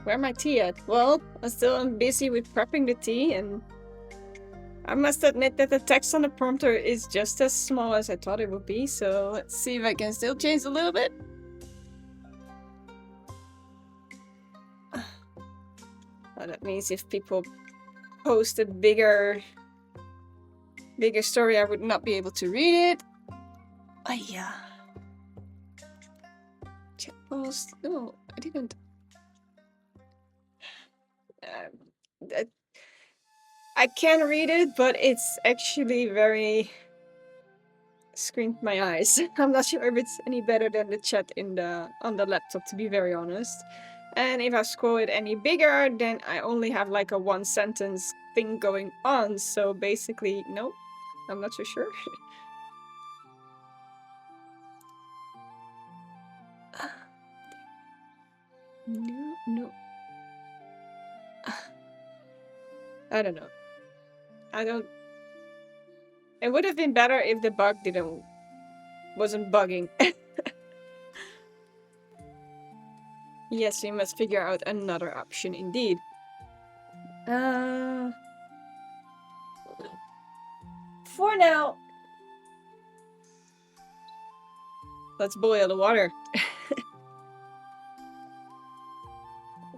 Where my tea at? Well, I still am busy with prepping the tea, and I must admit that the text on the prompter is just as small as I thought it would be, so let's see if I can still change a little bit. Well, that means if people post a bigger story, I would not be able to read it. Oh yeah. Chat post. No, I didn't. I can read it, but it's actually very screamed my eyes. I'm not sure if it's any better than the chat on the laptop, to be very honest. And if I scroll it any bigger, then I only have like a one sentence thing going on. So basically, no, I'm not so sure. No. I don't know. It would have been better if the bug wasn't bugging. Yes, we must figure out another option indeed. For now, let's boil the water.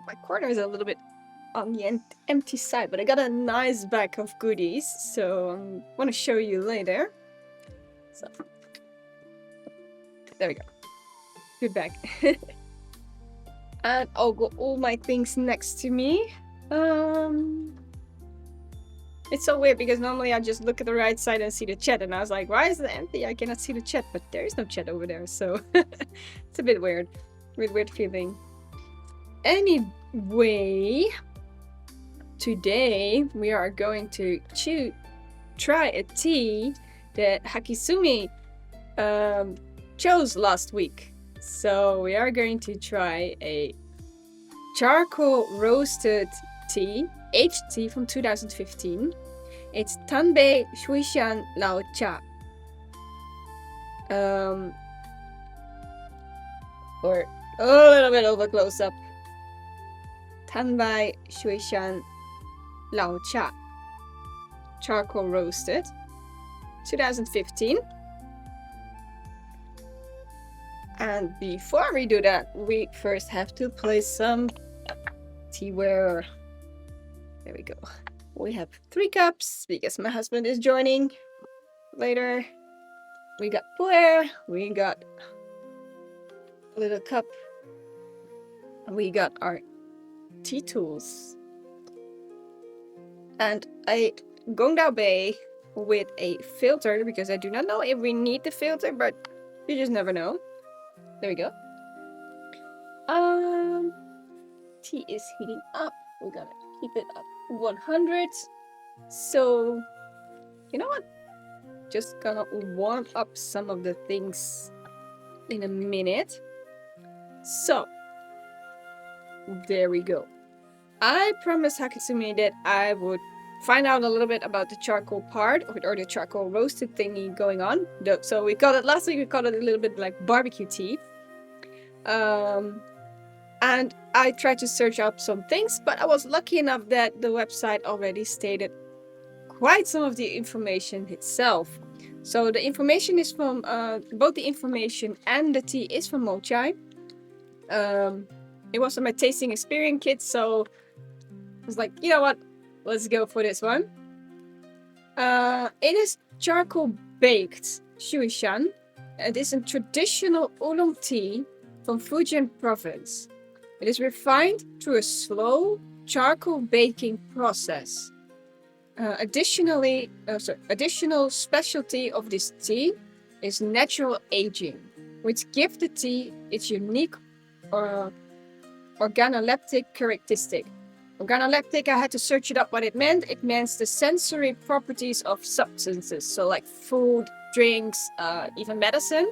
My corner is a little bit on the empty side, but I got a nice bag of goodies, so I want to show you later. So there we go. Good bag. And I'll got all my things next to me. It's so weird because normally I just look at the right side and see the chat, and I was like, why is it empty? I cannot see the chat, but there is no chat over there, so it's a bit weird. Weird feeling. Anyway, today we are going to try a tea that Hakizumi chose last week. So we are going to try a charcoal roasted tea, aged tea from 2015. It's Tanbei Shui Xian Lao cha. Or a little bit of a close up. Tanbei Shui Xian Lao cha. Charcoal roasted. 2015. And before we do that, we first have to place some teaware. There we go. We have 3 cups because my husband is joining later. We got pu'er, we got a little cup, and we got our tea tools. And a Gongdao Bei with a filter, because I do not know if we need the filter, but you just never know. There we go. Tea is heating up. We're gonna keep it at 100. So, you know what? Just gonna warm up some of the things in a minute. So, there we go. I promised Hakizumi that I would find out a little bit about the charcoal part, or the charcoal roasted thingy going on. So we called it last week, we called it a little bit like barbecue tea. And I tried to search up some things, but I was lucky enough that the website already stated quite some of the information itself. So the information is from, both the information and the tea is from Moychay. It was on my tasting experience kit, so I was like, you know what, let's go for this one. It is charcoal baked Shui Xian. It is a traditional oolong tea from Fujian province. It is refined through a slow charcoal baking process. Additional specialty of this tea is natural aging, which gives the tea its unique organoleptic characteristic. Organoleptic, I had to search it up what it meant. It means the sensory properties of substances, so like food, drinks, even medicine.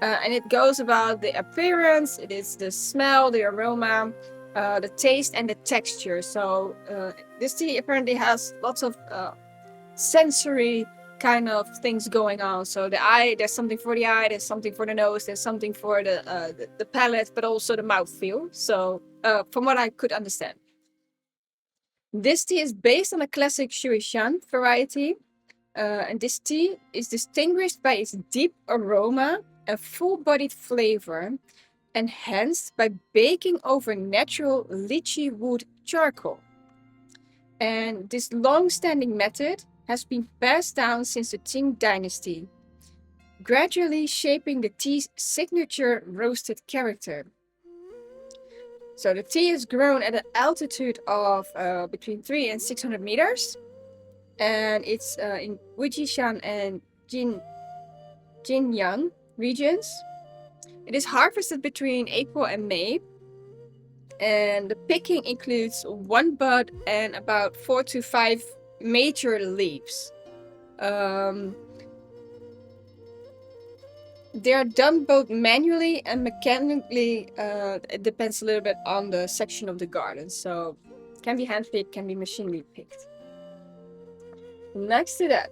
And it goes about the appearance, it is the smell, the aroma, the taste, and the texture. So this tea apparently has lots of sensory kind of things going on. So the eye, there's something for the eye, there's something for the nose, there's something for the palate, but also the mouthfeel. So from what I could understand, this tea is based on a classic Shui Xian variety, and this tea is distinguished by its deep aroma and full-bodied flavor, enhanced by baking over natural lychee wood charcoal. And this long-standing method has been passed down since the Qing dynasty, gradually shaping the tea's signature roasted character. So the tea is grown at an altitude of between 300 and 600 meters, and it's in Yixing and Jinyang regions. It is harvested between April and May, and the picking includes one bud and about 4 to 5 major leaves. They are done both manually and mechanically. It depends a little bit on the section of the garden. So it can be hand-picked, can be machinery picked. Next to that,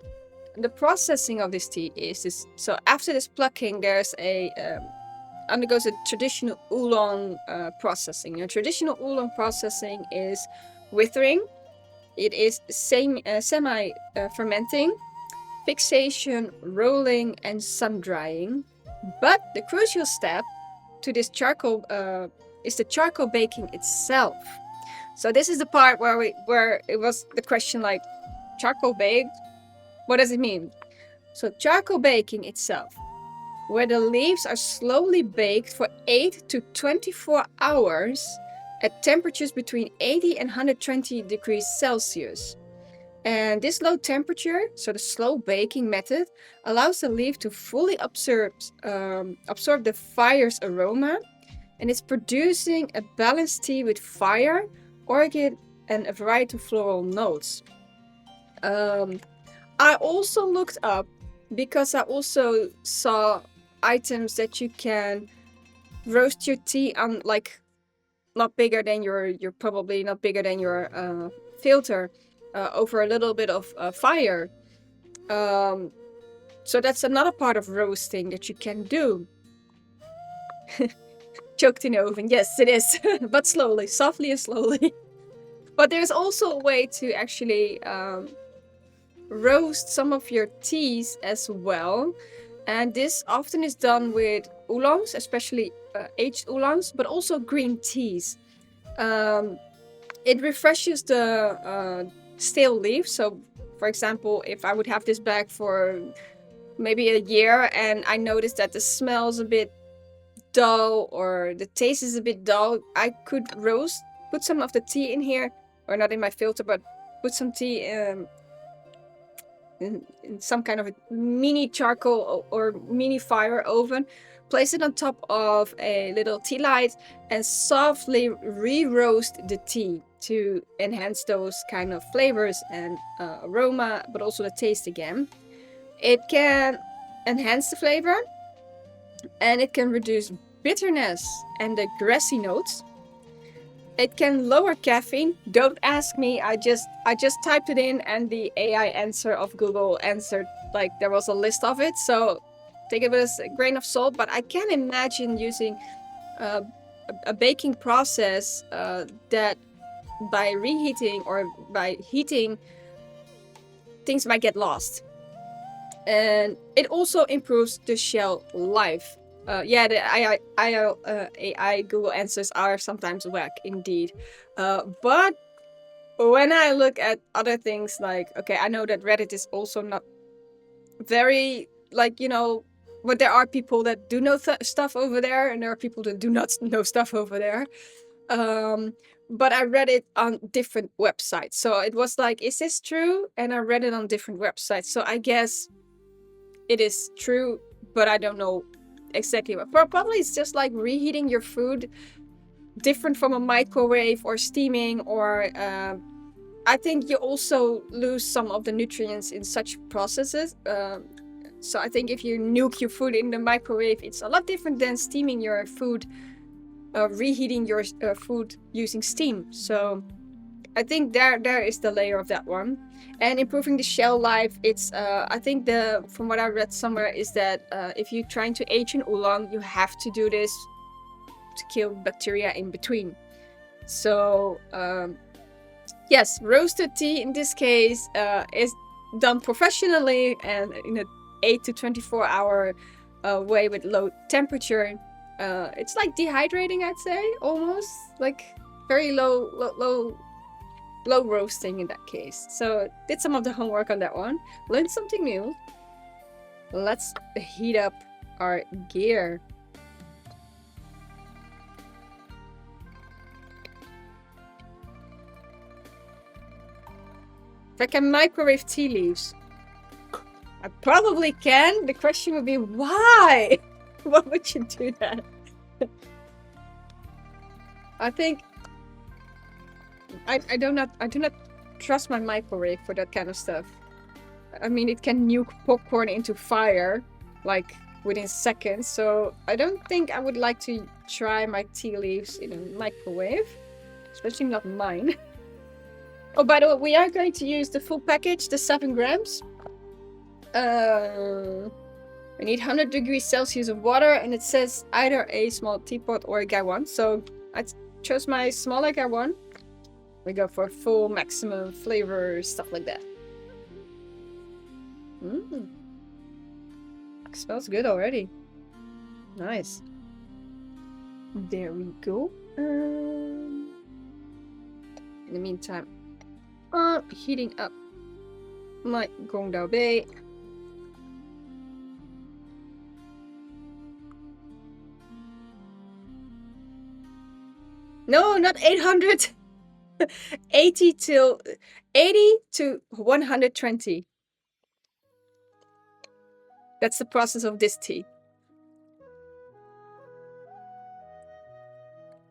the processing of this tea is this. So after this plucking, there's undergoes a traditional oolong processing. A traditional oolong processing is withering. It is semi fermenting, fixation, rolling, and sun drying. But the crucial step to this charcoal is the charcoal baking itself. So this is the part where it was the question, like, charcoal baked, what does it mean? So charcoal baking itself, where the leaves are slowly baked for 8 to 24 hours at temperatures between 80 and 120 degrees Celsius. And this low temperature, so the slow baking method, allows the leaf to fully absorb the fire's aroma, and it's producing a balanced tea with fire, orchid, and a variety of floral notes. I also looked up, because I also saw items that you can roast your tea on, like, not bigger than your filter, over a little bit of fire. So that's another part of roasting that you can do. Choked in the oven, yes it is, but slowly, softly and slowly. But there's also a way to actually roast some of your teas as well, and this often is done with oolongs, especially aged oolongs, but also green teas. It refreshes the stale leaves. So for example, if I would have this bag for maybe a year and I noticed that the smell is a bit dull or the taste is a bit dull, I could put some of the tea in here, or not in my filter, but put some tea in some kind of a mini charcoal or mini fire oven, place it on top of a little tea light, and softly re-roast the tea to enhance those kind of flavors and aroma, but also the taste again. It can enhance the flavor, and it can reduce bitterness and the grassy notes. It can lower caffeine. Don't ask me. I just typed it in, and the AI answer of Google answered like there was a list of it. So take it with a grain of salt. But I can imagine using a baking process that by reheating or by heating, things might get lost. And it also improves the shelf life. The AI Google answers are sometimes whack indeed. But when I look at other things, like, okay, I know that Reddit is also not very, like, but there are people that do know stuff over there, and there are people that do not know stuff over there. But I read it on different websites. So it was like, is this true? And I read it on different websites. So I guess it is true, but I don't know exactly what. Probably it's just like reheating your food, different from a microwave or steaming, or I think you also lose some of the nutrients in such processes. So I think if you nuke your food in the microwave, it's a lot different than steaming your food, reheating your food using steam. So I think there is the layer of that one. And improving the shell life, it's I think from what I read somewhere is that if you're trying to age an oolong, you have to do this to kill bacteria in between. So yes, roasted tea in this case is done professionally and in an 8 to 24 hour way with low temperature. It's like dehydrating, I'd say, almost like very low roasting in that case. So did some of the homework on that one. Learned something new. Let's heat up our gear. If I can microwave tea leaves. I probably can. The question would be why? Why would you do that? I think I do not trust my microwave for that kind of stuff. I mean, it can nuke popcorn into fire like within seconds, so I don't think I would like to try my tea leaves in a microwave, especially not mine. Oh, by the way, we are going to use the full package, the 7 grams. We need 100 degrees Celsius of water, and it says either a small teapot or a gaiwan. So I chose my smaller gaiwan. We go for full maximum flavor, stuff like that. Smells good already. Nice. There we go. In the meantime, heating up my gong dao bei. No, not 800. 80 to 120. That's the process of this tea.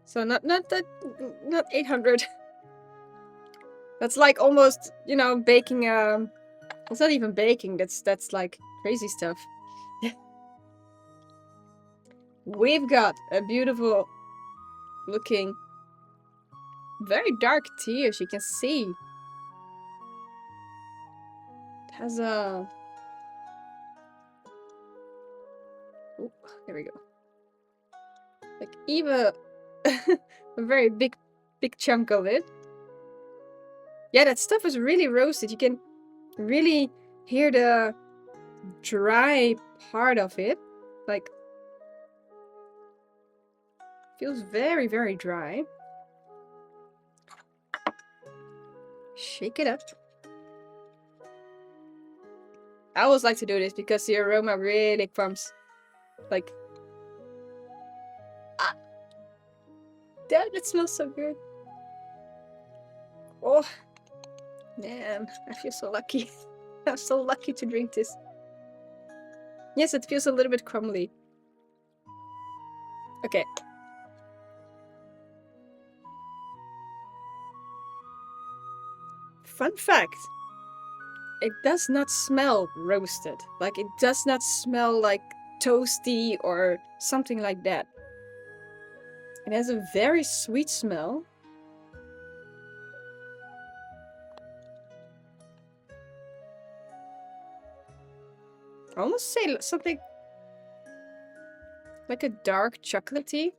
So not 800. That's like almost, you know, baking it's not even baking, that's like crazy stuff. We've got a beautiful looking, very dark tea, as you can see. It has a... Ooh, there we go. Like even a very big chunk of it. Yeah, that stuff is really roasted. You can really hear the dry part of it. Like, feels very, very dry. Shake it up. I always like to do this because the aroma really comes. Like, damn, it smells so good. Oh, man, I feel so lucky. I'm so lucky to drink this. Yes, it feels a little bit crumbly. Okay. Fun fact. It does not smell roasted. Like, it does not smell like toasty or something like that. It has a very sweet smell. I almost say something like a dark chocolatey.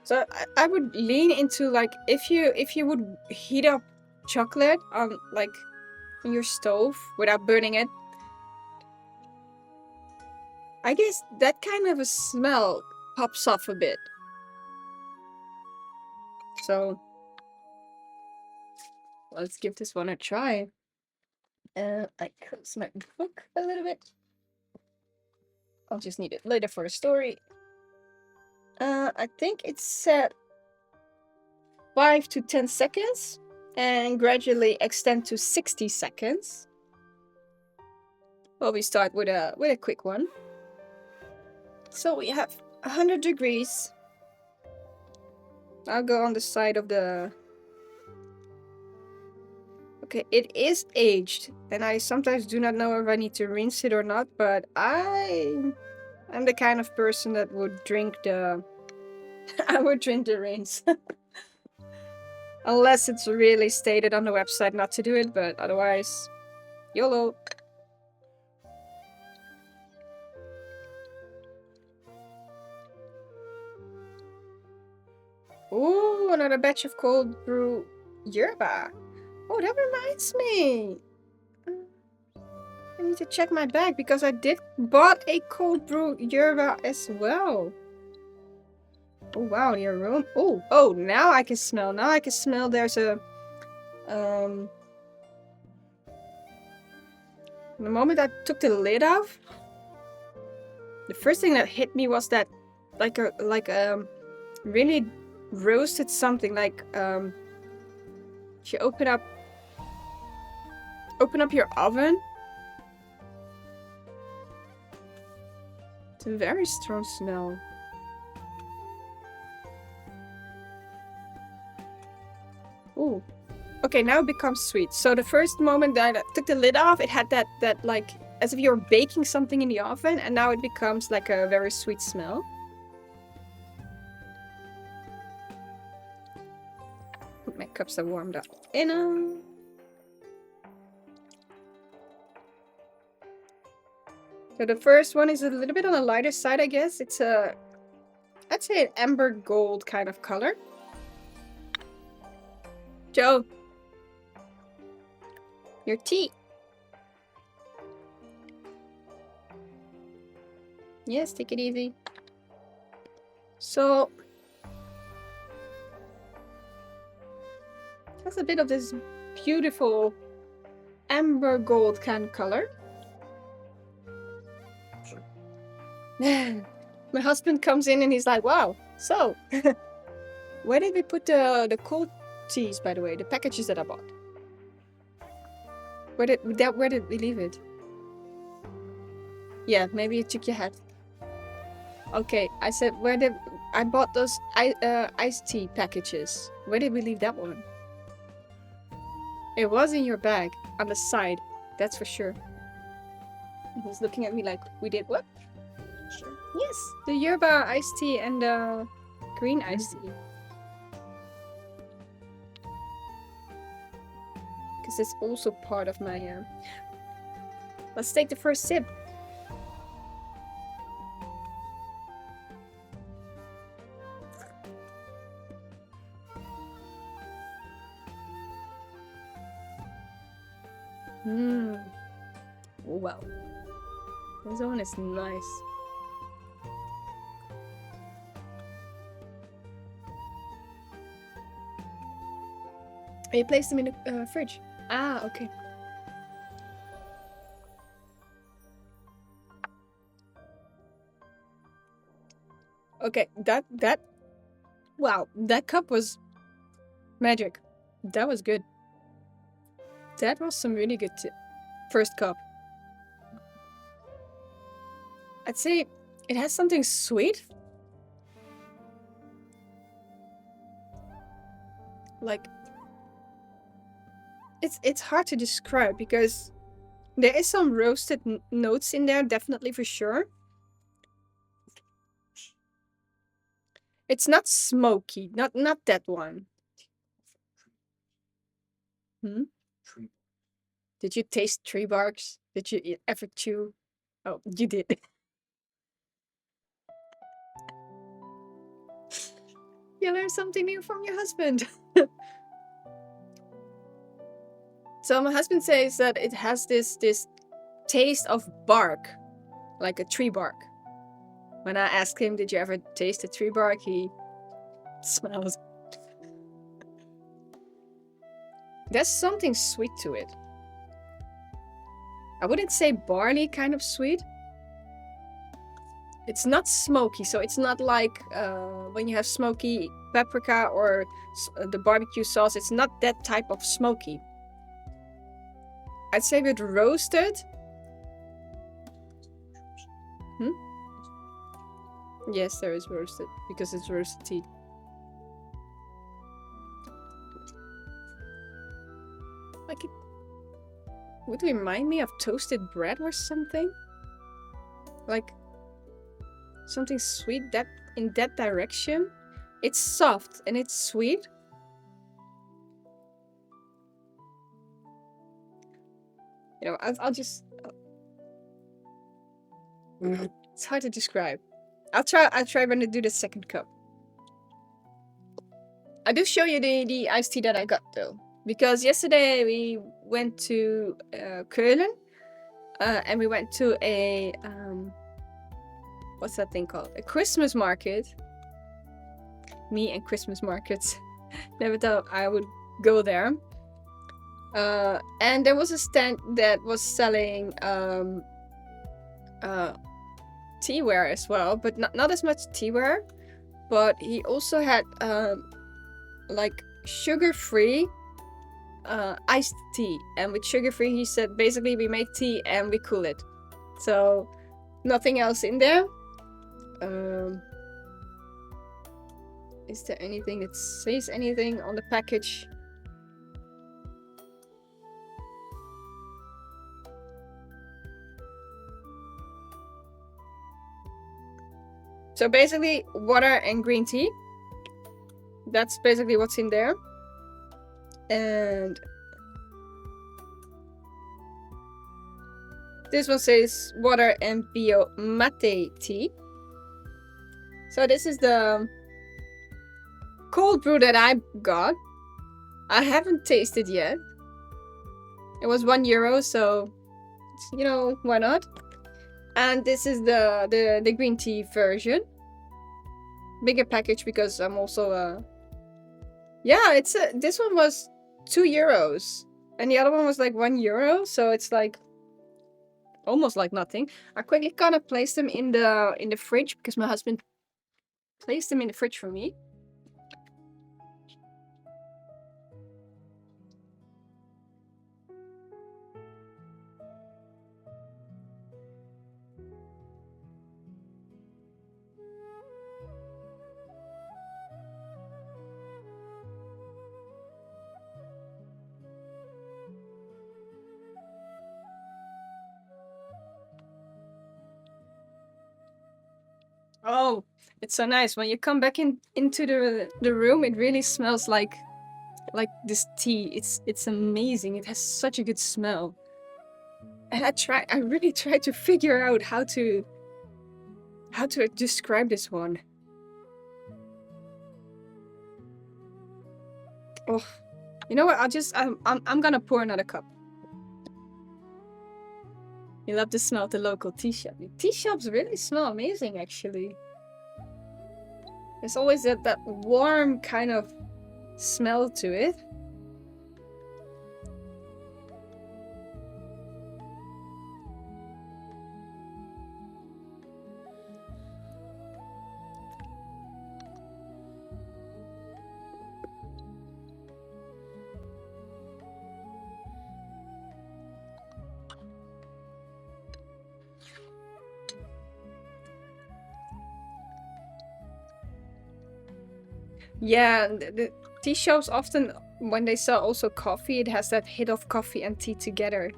So I would lean into, like, if you would heat up chocolate on, like, on your stove without burning it, I guess that kind of a smell pops off a bit. So let's give this one a try. I close my book a little bit. I'll just need it later for a story. I think it's set 5 to 10 seconds and gradually extend to 60 seconds. Well, we start with a quick one. So we have 100 degrees. I'll go on the side of the... Okay, it is aged, and I sometimes do not know if I need to rinse it or not, but I'm the kind of person that would drink the I would drink the rinse. Unless it's really stated on the website not to do it, but otherwise, YOLO. Ooh, another batch of cold brew yerba. Oh, that reminds me. I need to check my bag because I did bought a cold brew yerba as well. Oh wow, the aroma. Oh, now I can smell. Now I can smell there's a the moment I took the lid off, the first thing that hit me was that like a really roasted something, like if you open up your oven. It's a very strong smell. Ooh. Okay, now it becomes sweet. So the first moment that I took the lid off, it had that like as if you were baking something in the oven, and now it becomes like a very sweet smell. My cups are warmed up. So the first one is a little bit on the lighter side, I guess. It's a, I'd say an amber gold kind of color. Joe, your tea. Yes, take it easy. So, has a bit of this beautiful amber gold kind of color. My husband comes in and he's like, wow, so where did we put the cold teas, by the way, the packages that I bought? Where did we leave it? Yeah, maybe you took your hat. Okay, I said, I bought those iced tea packages. Where did we leave that one? It was in your bag, on the side, that's for sure. He was looking at me like, we did what? Sure. Yes, the yerba iced tea and the green iced tea. Because it's also part of my... Let's take the first sip. Oh, wow. This one is nice. You placed them in the fridge. Ah, okay. Okay, wow, that cup was magic. That was good. That was some really good first cup. I'd say it has something sweet. Like, it's hard to describe because there is some roasted notes in there, definitely, for sure. It's not smoky, not that one. Did you taste tree barks? Did you ever chew? Oh, you did. You learned something new from your husband. So my husband says that it has this taste of bark, like a tree bark. When I asked him, did you ever taste a tree bark? He smells. There's something sweet to it. I wouldn't say barley kind of sweet. It's not smoky, so it's not like when you have smoky paprika or the barbecue sauce. It's not that type of smoky. I'd say with roasted. Yes, there is roasted because it's roasted tea. Like it would remind me of toasted bread or something. Like something sweet that in that direction. It's soft and it's sweet. You know, I'll just. It's hard to describe. I'll try when I do the second cup. I do show you the iced tea that I got though, because yesterday we went to Keulen, and we went to a what's that thing called? A Christmas market. Me and Christmas markets. Never thought I would go there. And there was a stand that was selling teaware as well, but not as much teaware. But he also had like sugar-free iced tea, and with sugar-free, he said basically we make tea and we cool it, so nothing else in there. Is there anything that says anything on the package? So basically water and green tea. That's basically what's in there. And this one says water and bio mate tea. So this is the cold brew that I got. I haven't tasted yet. It was €1, so you know, why not? And this is the green tea version. Bigger package because I'm also yeah, this one was €2 and the other one was like €1, so it's like almost like nothing. I quickly kind of placed them in the fridge because my husband placed them in the fridge for me. Oh, it's so nice. When you come back into the room, it really smells like this tea. It's amazing. It has such a good smell. And I really tried to figure out how to describe this one. Oh, you know what? I'm gonna pour another cup. You love the smell of the local tea shop. Tea shops really smell amazing, actually. There's always that warm kind of smell to it. Yeah, the tea shops often, when they sell also coffee, it has that hit of coffee and tea together.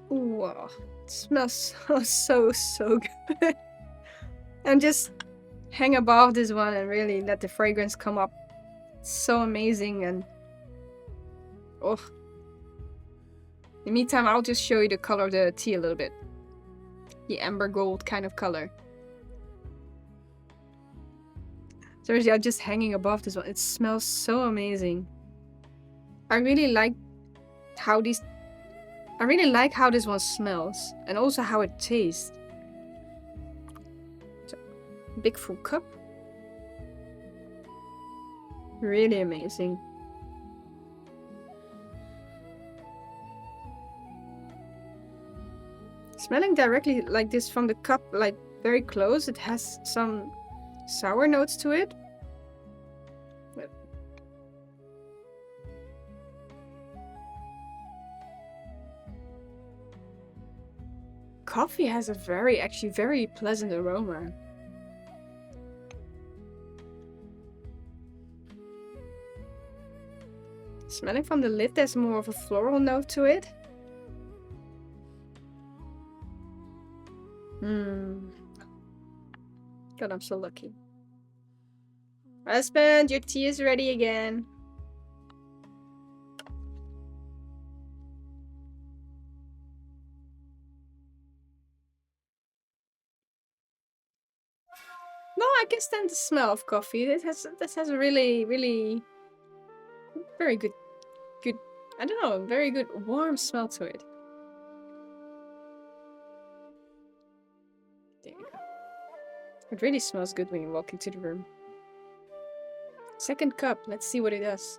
Wow, it smells so good. And just hang above this one and really let the fragrance come up. It's so amazing. And oh, in the meantime, I'll just show you the color of the tea a little bit. The amber gold kind of color. Seriously, I'm just hanging above this one. It smells so amazing. I really like how this one smells, and also how it tastes. So, big full cup. Really amazing. Smelling directly like this from the cup, like very close, it has some sour notes to it. Coffee has a actually very pleasant aroma. Smelling from the lid, there's more of a floral note to it. God, I'm so lucky. Husband, your tea is ready again. No, I can stand the smell of coffee. This has a really, really very good, I don't know, very good warm smell to it. There you go. It really smells good when you walk into the room. Second cup, let's see what it does.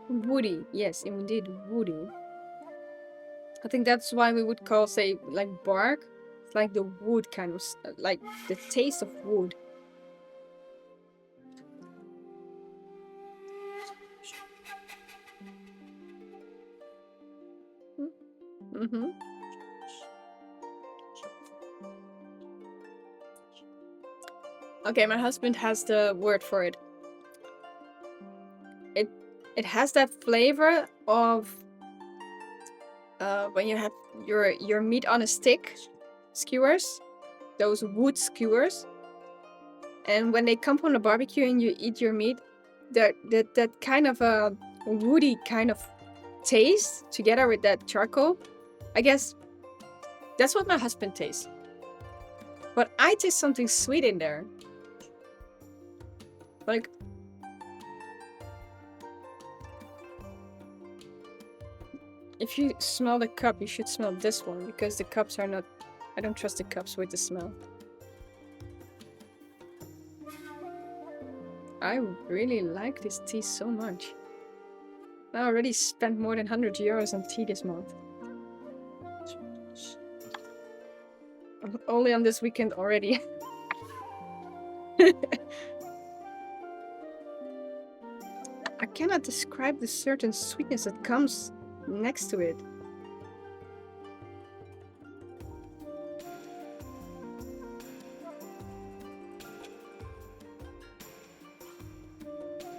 Woody, yes, indeed, woody. I think that's why we would call, say, like bark. It's like the wood kind of, like the taste of wood. Mm-hmm. Okay, my husband has the word for it. It has that flavor of when you have your meat on a stick, skewers, those wood skewers, and when they come from the barbecue and you eat your meat, that kind of a woody kind of taste together with that charcoal. I guess that's what my husband tastes. But I taste something sweet in there. Like, if you smell the cup, you should smell this one, because the cups are not... I don't trust the cups with the smell. I really like this tea so much. I already spent more than 100 euros on tea this month. Only on this weekend already. I cannot describe the certain sweetness that comes next to it.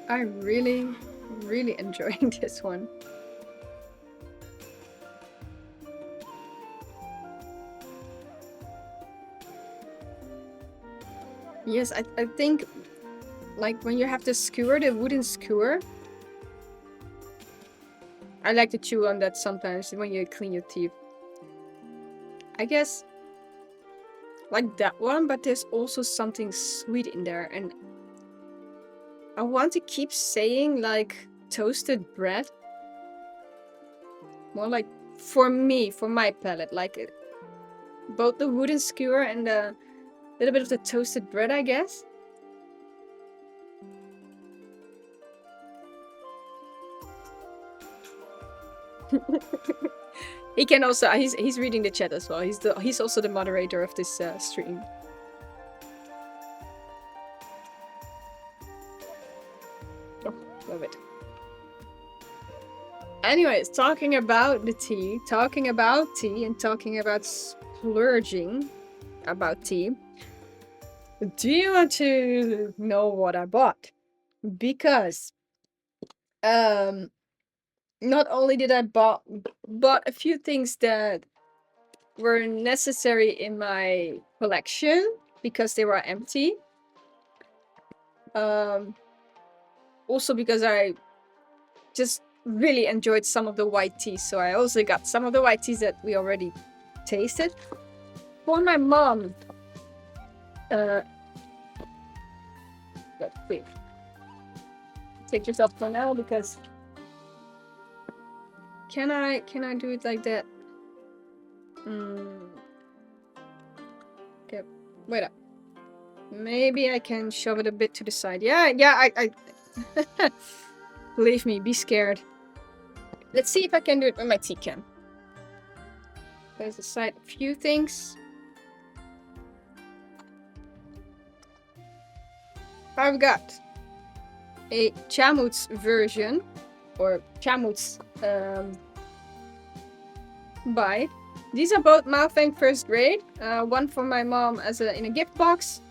I'm really, really enjoying this one. Yes, I think, like, when you have the skewer, the wooden skewer, I like to chew on that sometimes when you clean your teeth. I guess, like that one, but there's also something sweet in there, and I want to keep saying, like, toasted bread. More like, for me, for my palate, like, both the wooden skewer and the little bit of the toasted bread, I guess. He can also, he's reading the chat as well. He's also the moderator of this stream. Oh, love it. Anyways, talking about the tea, talking about tea, and talking about splurging about tea. Do you want to know what I bought? Because not only did I bought a few things that were necessary in my collection because they were empty. Also because I just really enjoyed some of the white teas, so I also got some of the white teas that we already tasted. For my mom, wait, take yourself for now, because can I do it like that? Okay, wait up. Maybe I can shove it a bit to the side. Yeah, I believe me, be scared. Let's see if I can do it with my tea can. Place aside a few things. I've got a Chamut's version or chamuts buy. These are both Maofeng first grade. One for my mom as in a gift box,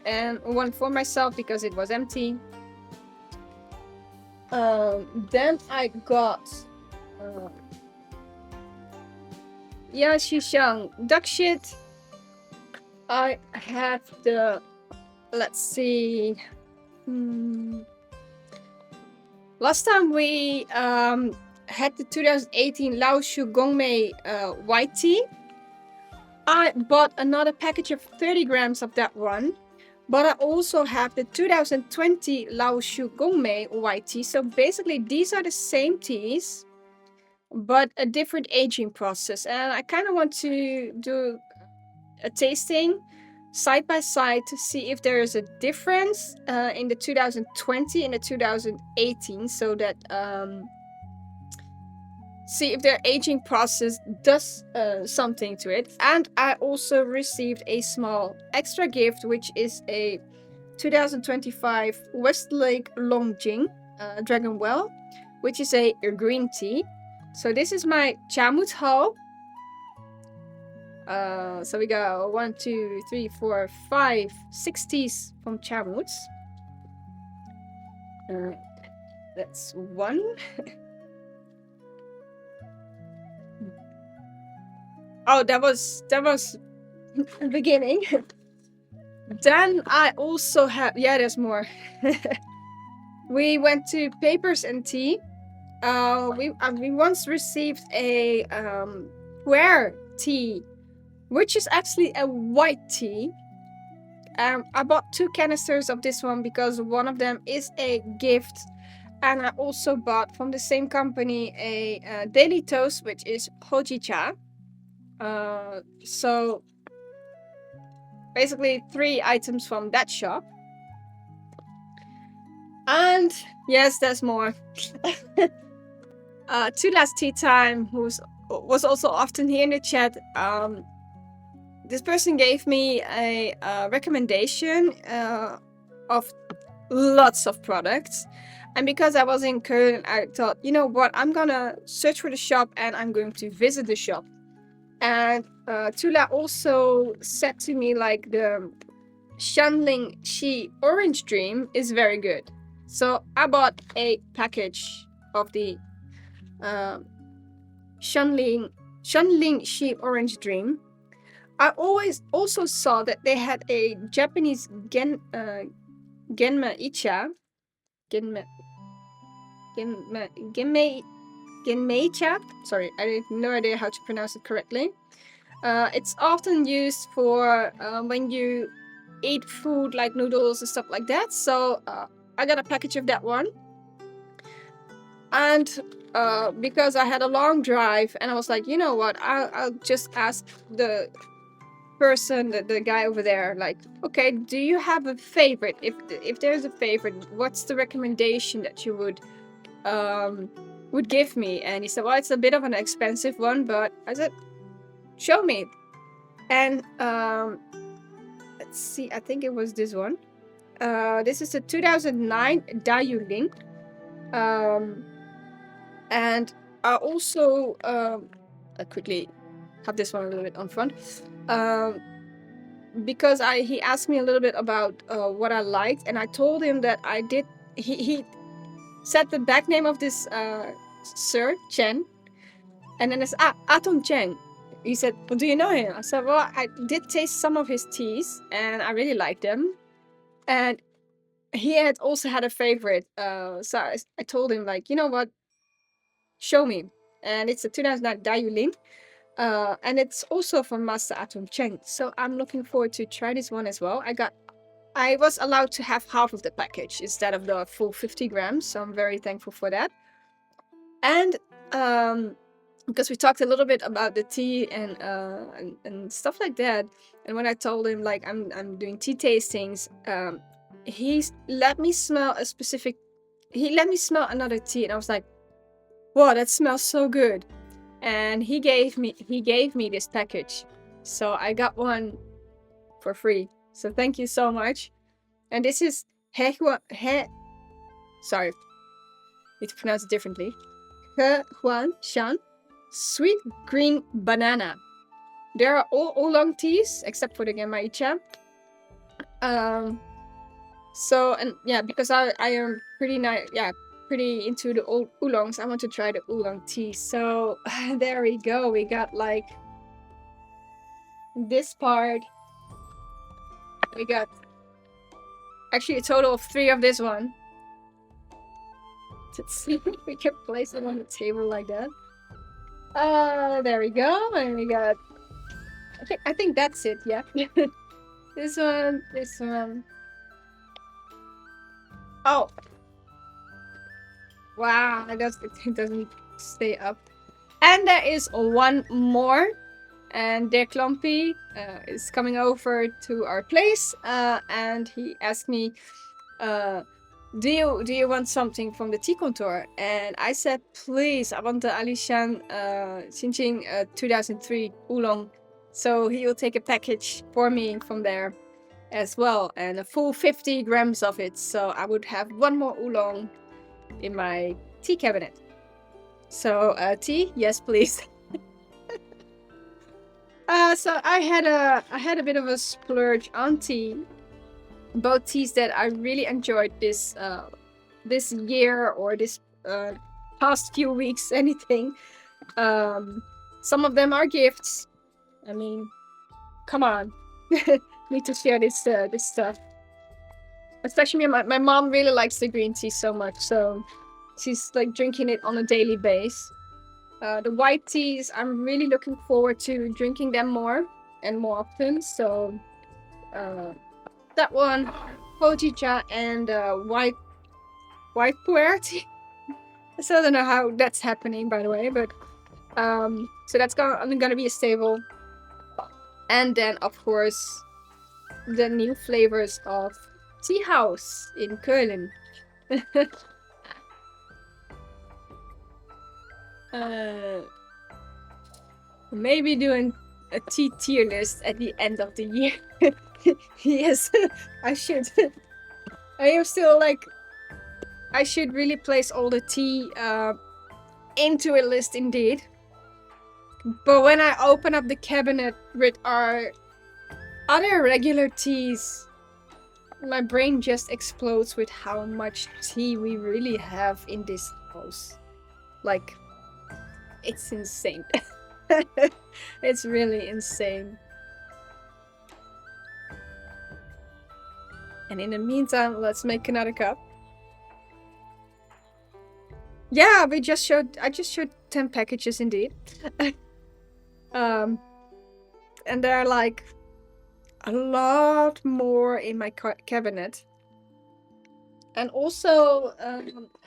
and one for myself because it was empty. Then I got Shui Xian duck shit. I have the, let's see. Last time we had the 2018 Lao Shu Gongmei white tea. I bought another package of 30 grams of that one. But I also have the 2020 Lao Shu Gongmei white tea. So basically these are the same teas, but a different aging process. And I kind of want to do a tasting side by side to see if there is a difference in the 2020 and the 2018, so that see if their aging process does something to it. And I also received a small extra gift, which is a 2025 Westlake Longjing Dragon Well, which is a green tea. So this is my Chamut Ho. So we got 1, 2, 3, 4, 5, 6 teas from Chamuts. That's one. Oh, that was the beginning. Then I also have, there's more. We went to Papers and Tea. We once received a Ware tea, which is actually a white tea. I bought 2 canisters of this one because one of them is a gift. And I also bought from the same company a daily toast, which is hoji cha. So basically 3 items from that shop. And yes, there's more. To Last Tea Time, who was also often here in the chat. This person gave me a recommendation of lots of products. And because I was in Köln, I thought, you know what, I'm gonna search for the shop and I'm going to visit the shop. And Tula also said to me, like, the Shanling Shi Orange Dream is very good. So I bought a package of the Shanling Shi Orange Dream. I always also saw that they had a Japanese Genmei Icha. Genmei cha. Sorry, I have no idea how to pronounce it correctly. It's often used for when you eat food like noodles and stuff like that. So I got a package of that one. And because I had a long drive and I was like, you know what, I'll just ask the person, the guy over there, like, okay, do you have a favorite? If there's a favorite, what's the recommendation that you would give me? And he said, well, it's a bit of an expensive one, but I said, show me. And let's see, I think it was this one. This is the 2009 Dayu Ling. And I also I quickly have this one a little bit on front. Because he asked me a little bit about what I liked, and I told him that I did. He said the back name of this Sir Chen, and then it's Atom Chen. He said, well, do you know him? I said, well, I did taste some of his teas, and I really liked them. And he had also had a favorite. So I told him, like, you know what? Show me. And it's a 2009 Dayu Lin. And it's also from Master Atom Chen. So I'm looking forward to try this one as well. I was allowed to have half of the package instead of the full 50 grams. So I'm very thankful for that. And because we talked a little bit about the tea and stuff like that. And when I told him, like, I'm doing tea tastings, he let me smell another tea, and I was like, wow, that smells so good. And he gave me this package, so I got one for free. So thank you so much. And this is sorry, Need to pronounce it differently. Gaiwan Xian, sweet green banana. There are all oolong teas except for the Moychay. So, and yeah, because I am pretty pretty into the old oolongs. I want to try the oolong tea. So there we go. We got like this part. We got actually a total of 3 of this one. Let's see if we can place it on the table like that. There we go. And we got, I think that's it. Yeah. This one. Oh. Wow, it doesn't stay up. And there is one more. And De Klompy is coming over to our place. And he asked me, do you want something from the tea contour? And I said, please, I want the Alishan Xinjing 2003 oolong. So he will take a package for me from there as well, and a full 50 grams of it. So I would have one more oolong in my tea cabinet. So tea, yes, please. So I had a bit of a splurge on tea. Both teas that I really enjoyed this year or this past few weeks, anything. Some of them are gifts. I mean, come on. Need to share this stuff. Especially my mom really likes the green tea so much, so she's like drinking it on a daily basis. The white teas, I'm really looking forward to drinking them more and more often. So that one, hojicha and white pu'er tea. So I don't know how that's happening, by the way, but so that's gonna be a staple. And then of course the new flavors of Tea House in Köln. Maybe doing a tea tier list at the end of the year. Yes, I should. I am still like, I should really place all the tea into a list indeed. But when I open up the cabinet with our other regular teas, my brain just explodes with how much tea we really have in this house. Like, it's insane. It's really insane. And in the meantime, let's make another cup. Yeah, I just showed 10 packages indeed. And there are like a lot more in my cabinet. And also,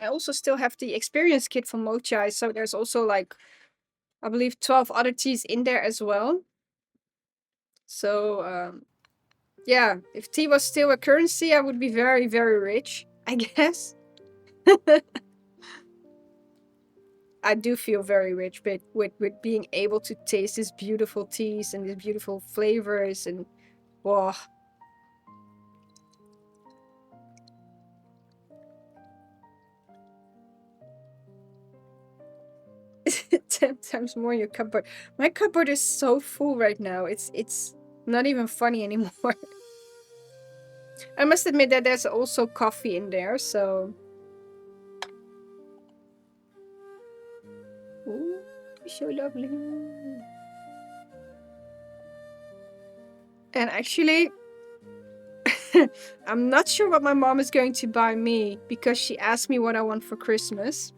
I also still have the experience kit from Moychay, so there's also like, I believe 12 other teas in there as well. So, yeah, if tea was still a currency, I would be very, very rich, I guess. I do feel very rich with being able to taste these beautiful teas and these beautiful flavors and wow. 10 times more in your cupboard. My cupboard is so full right now. It's not even funny anymore. I must admit that there's also coffee in there, so. Ooh, so lovely. And actually, I'm not sure what my mom is going to buy me because she asked me what I want for Christmas.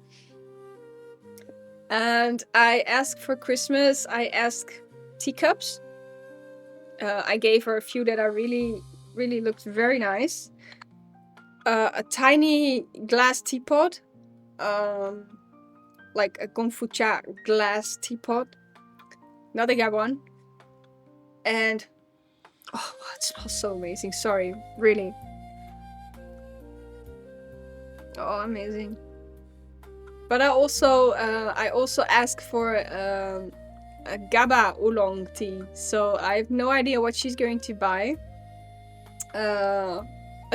And I asked for Christmas, I asked teacups. I gave her a few that are really looked very nice. A tiny glass teapot. Like a gongfu-cha glass teapot. Another gaiwan. And oh, it smells so amazing. Sorry, really. Oh, amazing. But I also asked for a GABA oolong tea. So I have no idea what she's going to buy. I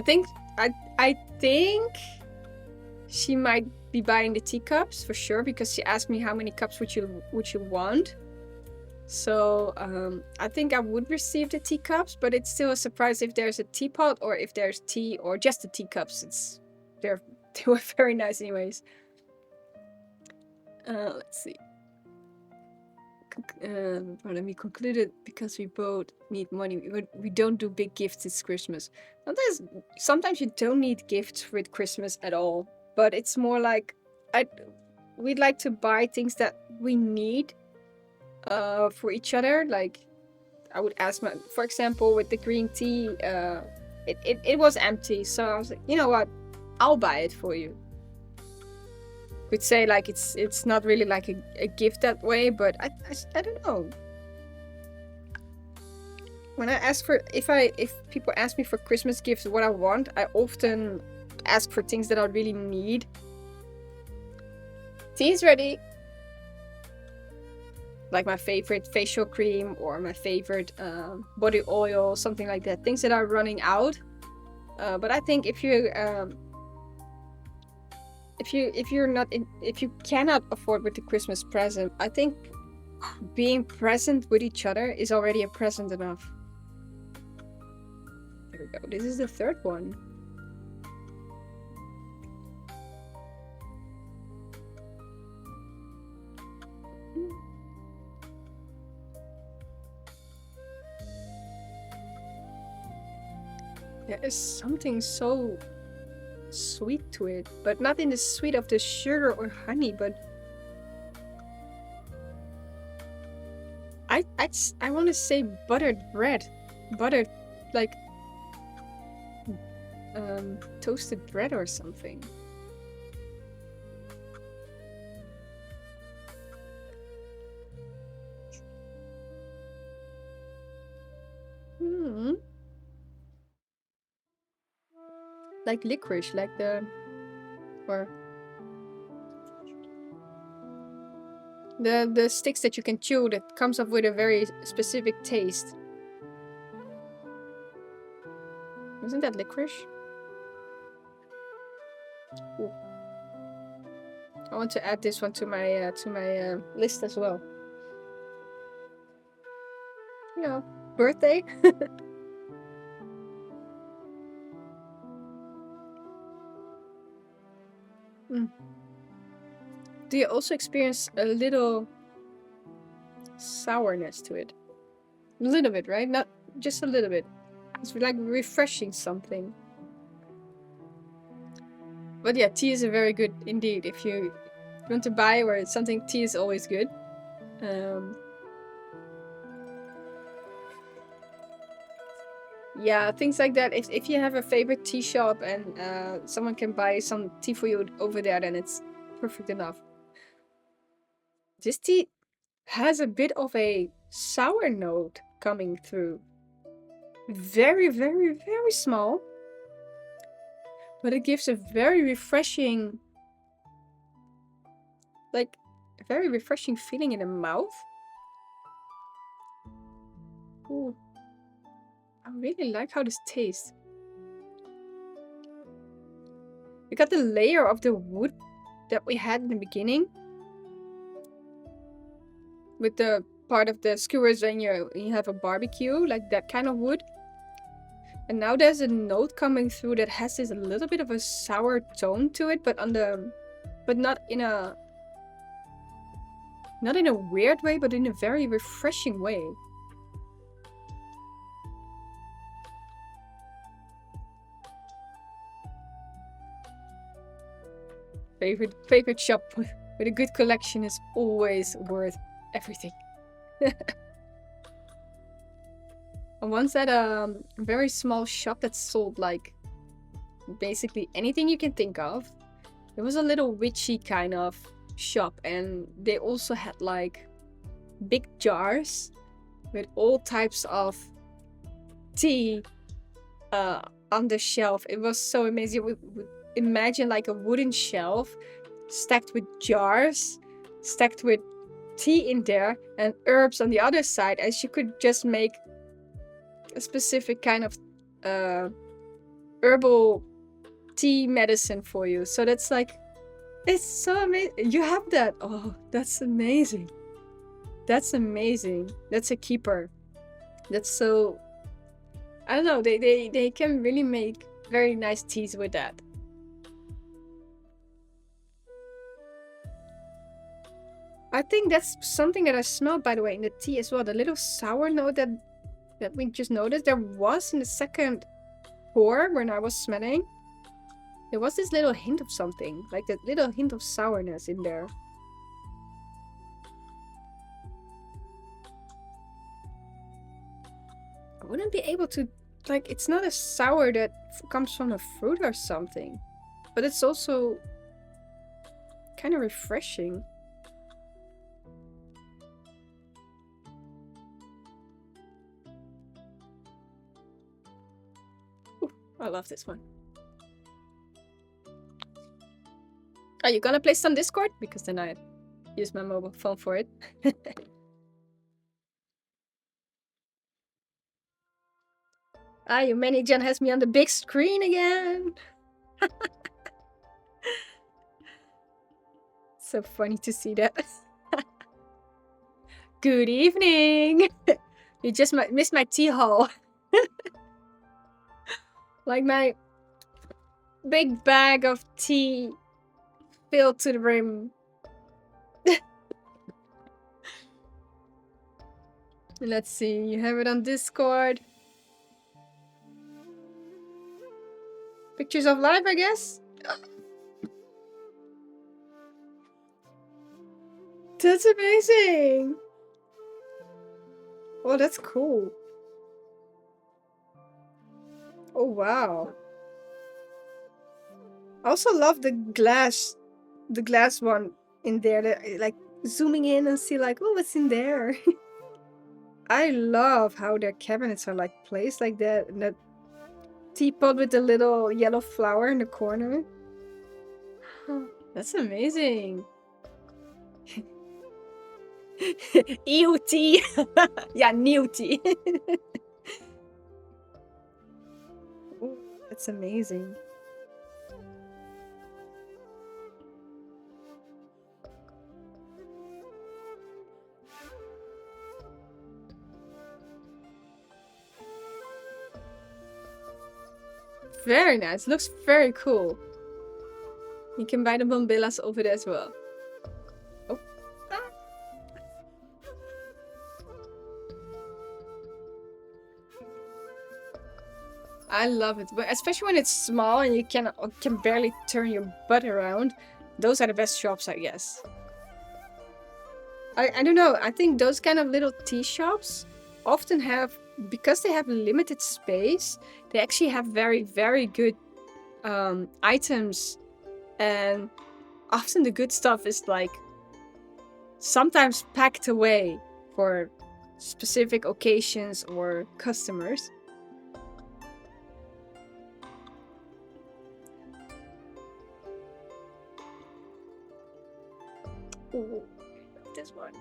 think she might be buying the teacups for sure, because she asked me how many cups would you want. So I think I would receive the teacups, but it's still a surprise if there's a teapot or if there's tea or just the teacups. They were very nice anyways. Let's see. Let me conclude it, because we both need money. We don't do big gifts this Christmas. Sometimes you don't need gifts with Christmas at all, but it's more like we'd like to buy things that we need for each other. Like I would ask for example, with the green tea, it was empty, so I was like, you know what, I'll buy it for you. Could say like it's not really like a gift that way, but I don't know. When I ask for if people ask me for Christmas gifts what I want, I often ask for things that I really need. Tea is ready. Like my favorite facial cream or my favorite body oil, something like that. Things that are running out. But I think if you cannot afford with the Christmas present, I think being present with each other is already a present enough. There we go. This is the third one. There is something so sweet to it, but not in the sweet of the sugar or honey, but I want to say buttered bread, buttered like toasted bread or something. Like licorice, like the sticks that you can chew that comes up with a very specific taste. Isn't that licorice? Ooh. I want to add this one to my list as well. You know, birthday. Do you also experience a little sourness to it? A little bit, right? Not just a little bit. It's like refreshing something. But yeah, tea is a very good indeed. If you want to buy or something, tea is always good. Yeah, things like that. If you have a favorite tea shop and someone can buy some tea for you over there, then it's perfect enough. This tea has a bit of a sour note coming through. Very, very, very small. But it gives a very refreshing, like, a very refreshing feeling in the mouth. Ooh. I really like how this tastes. We got the layer of the wood that we had in the beginning. With the part of the skewers when you have a barbecue, like that kind of wood. And now there's a note coming through that has this a little bit of a sour tone to it, but not in a weird way, but in a very refreshing way. Favorite shop with a good collection is always worth everything. I once had a very small shop that sold like basically anything you can think of. It was a little witchy kind of shop, and they also had like big jars with all types of tea on the shelf. It was so amazing. We imagine like a wooden shelf stacked with jars, stacked with tea in there and herbs on the other side, and she could just make a specific kind of herbal tea medicine for you. So that's like It's so amazing. You have that. Oh, that's amazing. That's amazing. That's a keeper. That's so. I don't know. They can really make very nice teas with that. I think that's something that I smelled, by the way, in the tea as well. The little sour note that we just noticed. There was in the second pour when I was smelling. There was this little hint of something, like that little hint of sourness in there. I wouldn't be able to, like, it's not a sour that comes from a fruit or something, but it's also kind of refreshing. Ooh, I love this one. Are you gonna play some Discord? Because then I use my mobile phone for it. Ah, your manager has me on the big screen again. So funny to see that. Good evening. You just missed my tea haul. Like my big bag of tea filled to the rim. Let's see, you have it on Discord. Pictures of life, I guess? That's amazing! Oh, that's cool. Oh, wow. I also love the glass one in there, that, like, zooming in and see, like, oh, what's in there? I love how their cabinets are, like, placed like that, and that teapot with the little yellow flower in the corner. That's amazing. EUT. Yeah, new tea. Ooh, that's amazing. Very nice. Looks very cool. You can buy the bombillas over there as well. Oh. Ah. I love it, but especially when it's small and you can barely turn your butt around. Those are the best shops, I guess. I don't know. I think those kind of little tea shops often have, because they have limited space, they actually have very, very good items, and often the good stuff is like sometimes packed away for specific occasions or customers. Ooh, this one.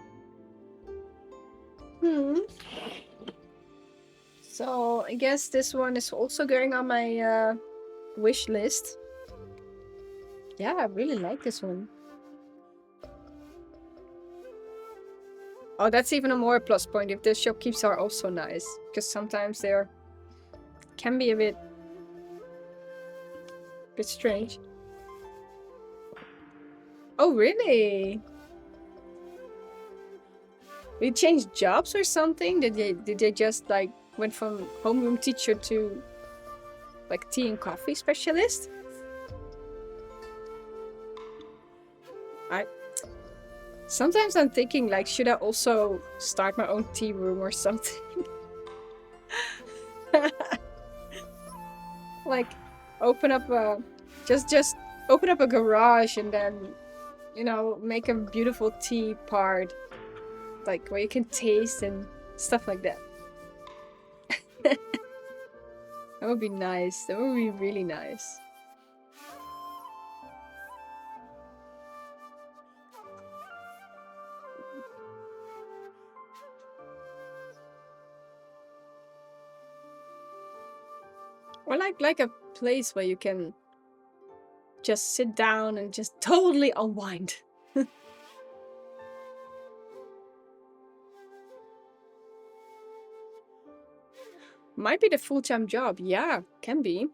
So I guess this one is also going on my wish list. Yeah, I really like this one. Oh, that's even a more plus point if the shopkeepers are also nice, because sometimes they're can be a bit strange. Oh, really? They changed jobs or something? Did they just like went from homeroom teacher to like tea and coffee specialist? Sometimes I'm thinking, like, should I also start my own tea room or something? Like, open up a just open up a garage and then, you know, make a beautiful tea part, like where you can taste and stuff like that. That would be nice. That would be really nice. Or like a place where you can just sit down and just totally unwind. Might be the full-time job. Yeah, can be.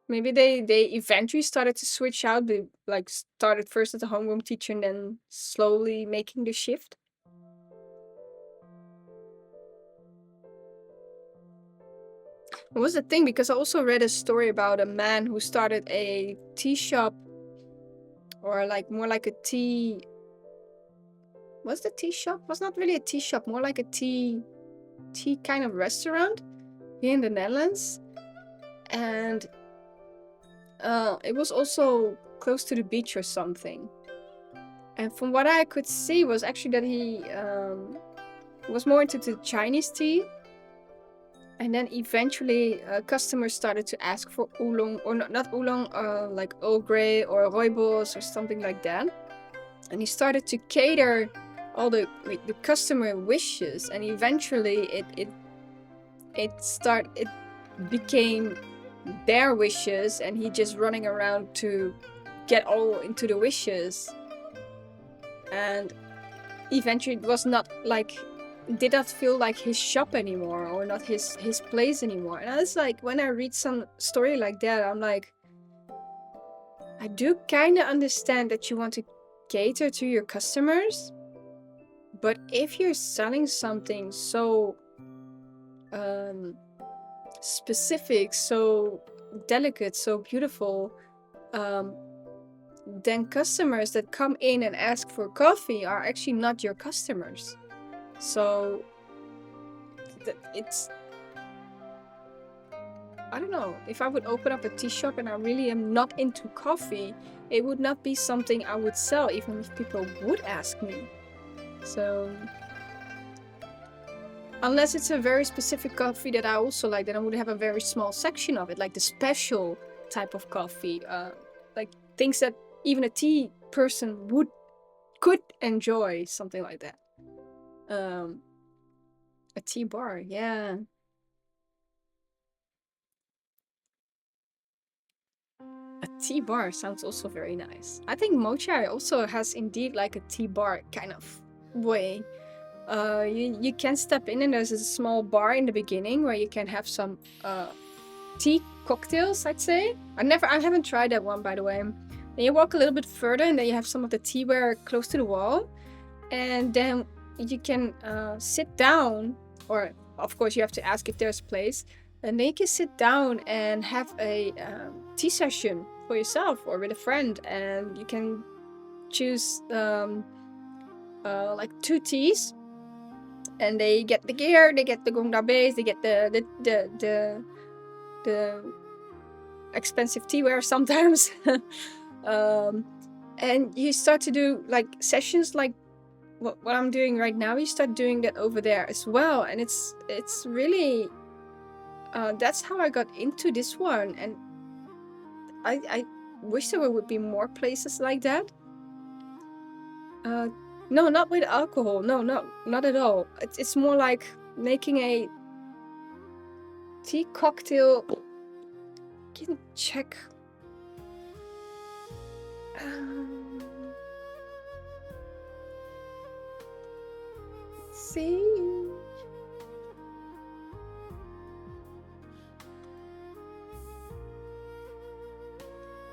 Maybe they eventually started to switch out. They like started first as a homeroom teacher and then slowly making the shift. What was the thing? Because I also read a story about a man who started a tea shop, or like more like a tea. Was the tea shop? Was not really a tea shop, more like a tea kind of restaurant here in the Netherlands, and it was also close to the beach or something. And from what I could see was actually that he was more into the Chinese tea. And then eventually customers started to ask for oolong, or not oolong, like Earl Grey or rooibos or something like that. And he started to cater all the customer wishes, and eventually it became their wishes, and he just running around to get all into the wishes. And eventually it was not like, did not feel like his shop anymore, or not his place anymore. And I was like, when I read some story like that, I'm like, I do kind of understand that you want to cater to your customers, but if you're selling something so specific, so delicate, so beautiful, then customers that come in and ask for coffee are actually not your customers. So it's, I don't know, if I would open up a tea shop and I really am not into coffee, it would not be something I would sell, even if people would ask me. So unless it's a very specific coffee that I also like, then I would have a very small section of it, like the special type of coffee, like things that even a tea person could enjoy, something like that. A tea bar, yeah. A tea bar sounds also very nice. I think Moychay also has indeed like a tea bar kind of way. You can step in and there's a small bar in the beginning where you can have some tea cocktails, I'd say. I haven't tried that one, by the way. Then you walk a little bit further and then you have some of the teaware close to the wall. And then you can sit down, or of course you have to ask if there's a place. And then you can sit down and have a tea session for yourself or with a friend. And you can choose like 2 teas. And they get the gear, they get the gongda base, they get the expensive teaware sometimes. And you start to do like sessions like what I'm doing right now. You start doing that over there as well, and it's really that's how I got into this one. And I wish there would be more places like that. No, not with alcohol. No, not at all. It's more like making a tea cocktail. Can check. Let's see.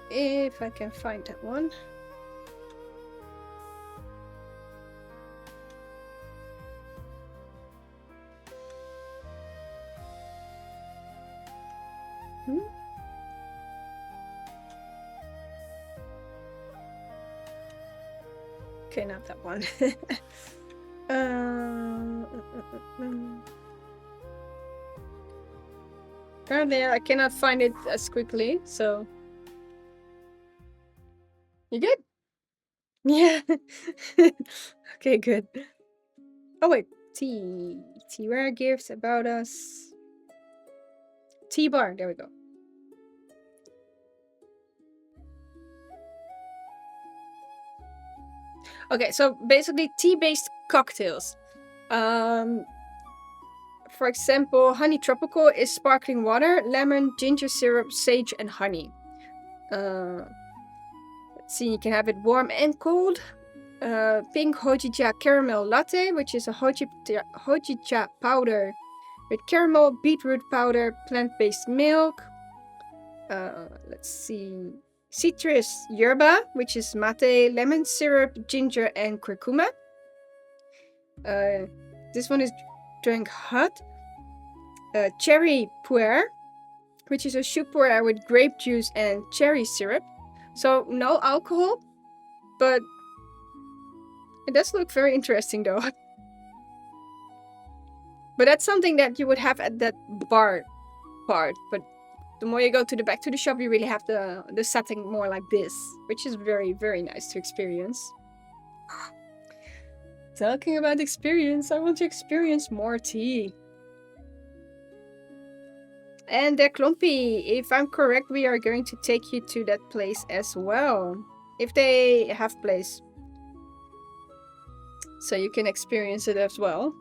If I can find that one. Okay, not that one. Apparently I cannot find it as quickly, so... You good? Yeah. Okay, good. Oh wait, teaware gifts about us. Tea bar, there we go. Okay, so basically tea-based cocktails. For example, honey tropical is sparkling water, lemon, ginger syrup, sage, and honey. Let's see, you can have it warm and cold. Pink hojicha caramel latte, which is a hojicha powder with caramel, beetroot powder, plant-based milk. Let's see, citrus yerba, which is mate, lemon syrup, ginger, and curcuma. This one is drink hot. Cherry puer, which is a choux puer with grape juice and cherry syrup. So no alcohol, but it does look very interesting though. But that's something that you would have at that bar part. But the more you go to the back to the shop, you really have the setting more like this, which is very, very nice to experience. Talking about experience, I want to experience more tea. And Klompi, if I'm correct, we are going to take you to that place as well. If they have place. So you can experience it as well.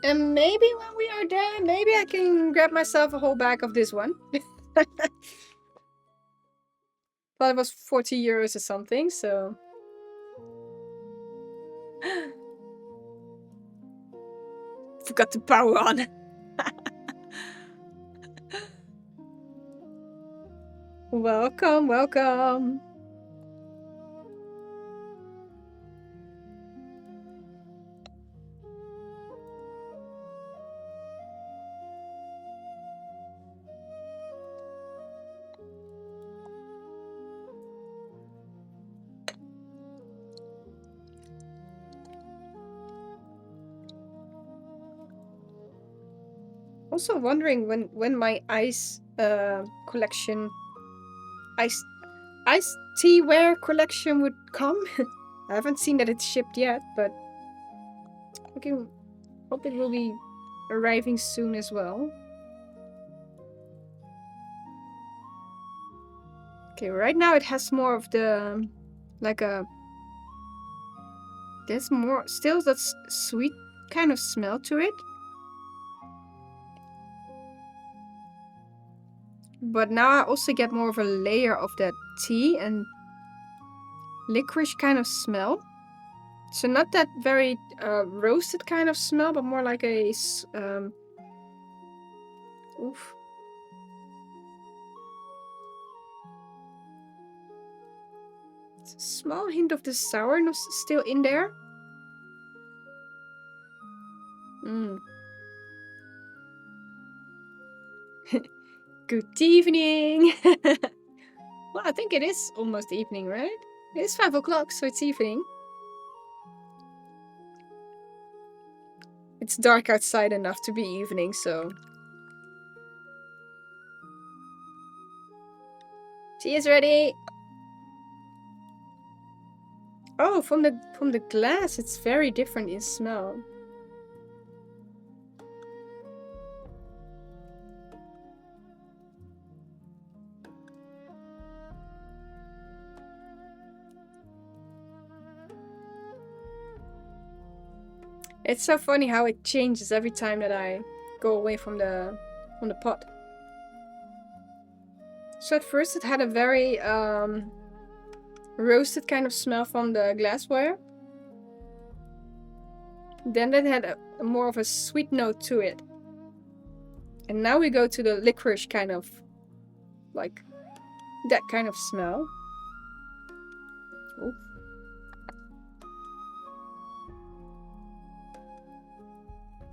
And maybe when we are there, maybe I can grab myself a whole bag of this one. Well, it was 40 euros or something, so... Forgot the power on. Welcome, welcome. Also wondering when my ice collection, ice teaware collection would come. I haven't seen that it's shipped yet, but okay, hope it will be arriving soon as well. Okay, right now it has more of the there's more still that sweet kind of smell to it. But now I also get more of a layer of that tea and licorice kind of smell. So not that very roasted kind of smell, but more like a oof. It's a small hint of the sourness still in there. Good evening. Well, I think it is almost evening, right? It is 5 o'clock, so it's evening. It's dark outside enough to be evening, so... Tea is ready! Oh, from the glass, it's very different in smell. It's so funny how it changes every time that I go away from the pot. So at first it had a very roasted kind of smell from the glassware. Then it had a more of a sweet note to it. And now we go to the licorice kind of, like, that kind of smell. Ooh.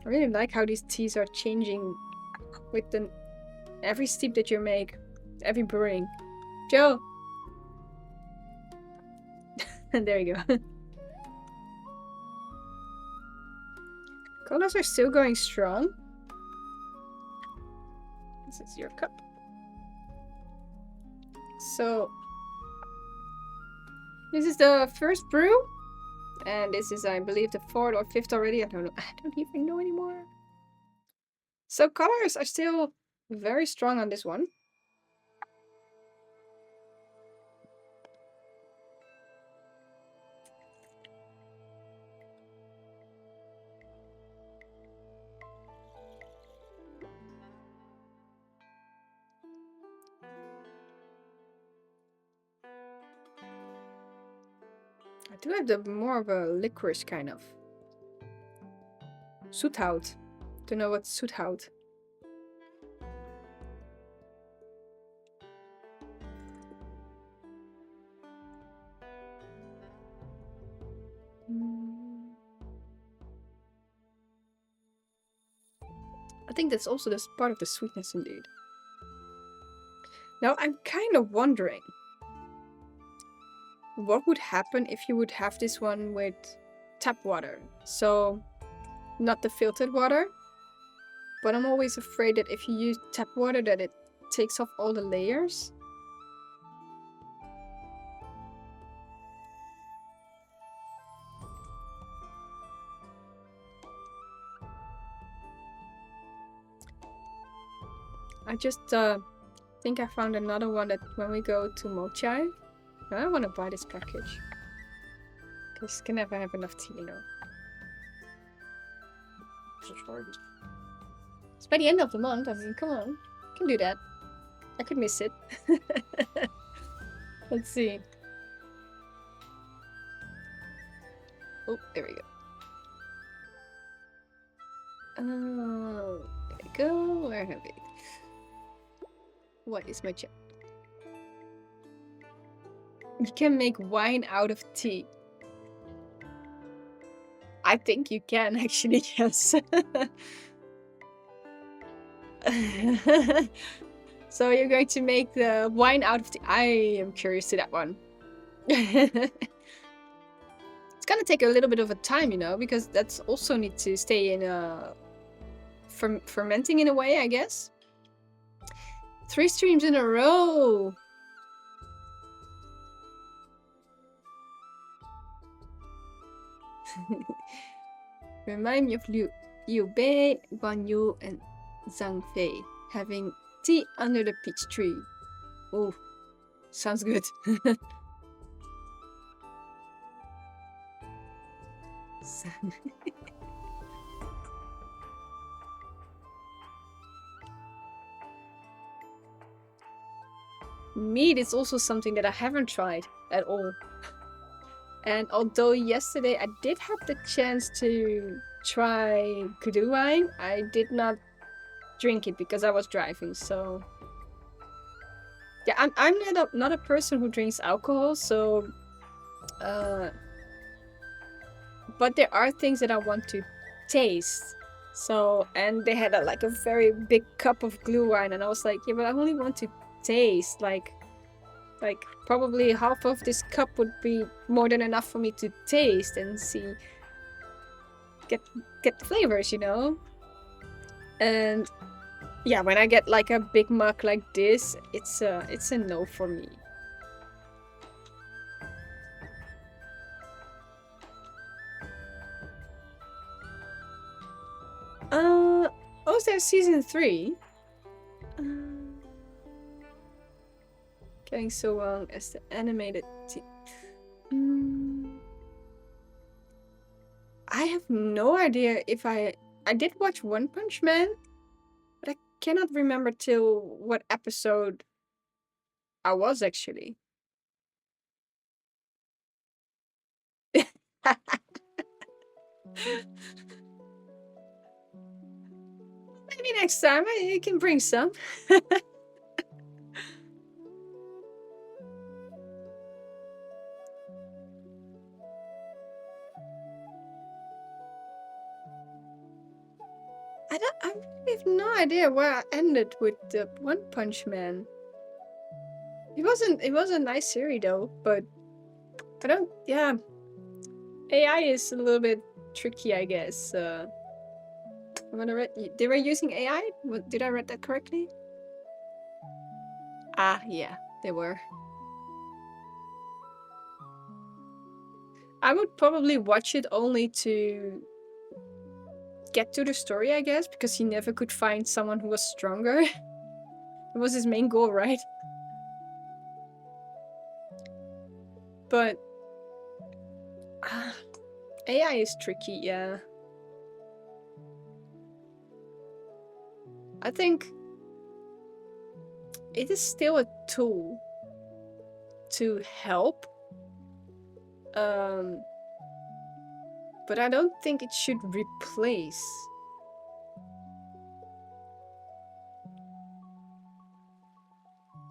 I really like how these teas are changing with every steep that you make, every brewing. Joe! There you go. Colors are still going strong. This is your cup. So, this is the first brew. And this is, I believe, the 4th or 5th already. I don't know. I don't even know anymore. So colors are still very strong on this one. do have the more of a licorice kind of. Zoethout. Don't know what's zoethout. I think that's also this part of the sweetness indeed. Now I'm kind of wondering what would happen if you would have this one with tap water. So not the filtered water, but I'm always afraid that if you use tap water that it takes off all the layers. I just think I found another one that when we go to Moychay, I want to buy this package. Because can never have enough tea, you know. It's by the end of the month, I mean, come on. I can do that. I could miss it. Let's see. Oh, there we go. Oh, there we go. Where have we? What is my chat? You can make wine out of tea. I think you can actually, yes. So you're going to make the wine out of tea. I am curious to that one. It's gonna take a little bit of a time, you know, because that's also need to stay in fermenting in a way, I guess. 3 streams in a row. Remind me of Liu Bei, Guan Yu, and Zhang Fei having tea under the peach tree. Oh, sounds good. Meat is also something that I haven't tried at all. And although yesterday I did have the chance to try kudu wine, I did not drink it because I was driving, so... Yeah, I'm not a person who drinks alcohol, so... But there are things that I want to taste. So, and they had like a very big cup of glue wine, and I was like, yeah, but I only want to taste, like probably half of this cup would be more than enough for me to taste and see, get flavors, you know. And yeah, when I get like a big mug like this, it's a no for me. Oh, is there season 3? Getting so long as the animated I have no idea if I did watch One Punch Man, but I cannot remember till what episode I was actually. Maybe next time I can bring some. I really have no idea where I ended with the One Punch Man. It was a nice series though, but I don't, yeah. AI is a little bit tricky, I guess. They were using AI? Did I read that correctly? Ah, yeah, they were. I would probably watch it only to get to the story, I guess, because he never could find someone who was stronger. It was his main goal, right? But AI is tricky, yeah. I think it is still a tool to help, But I don't think it should replace.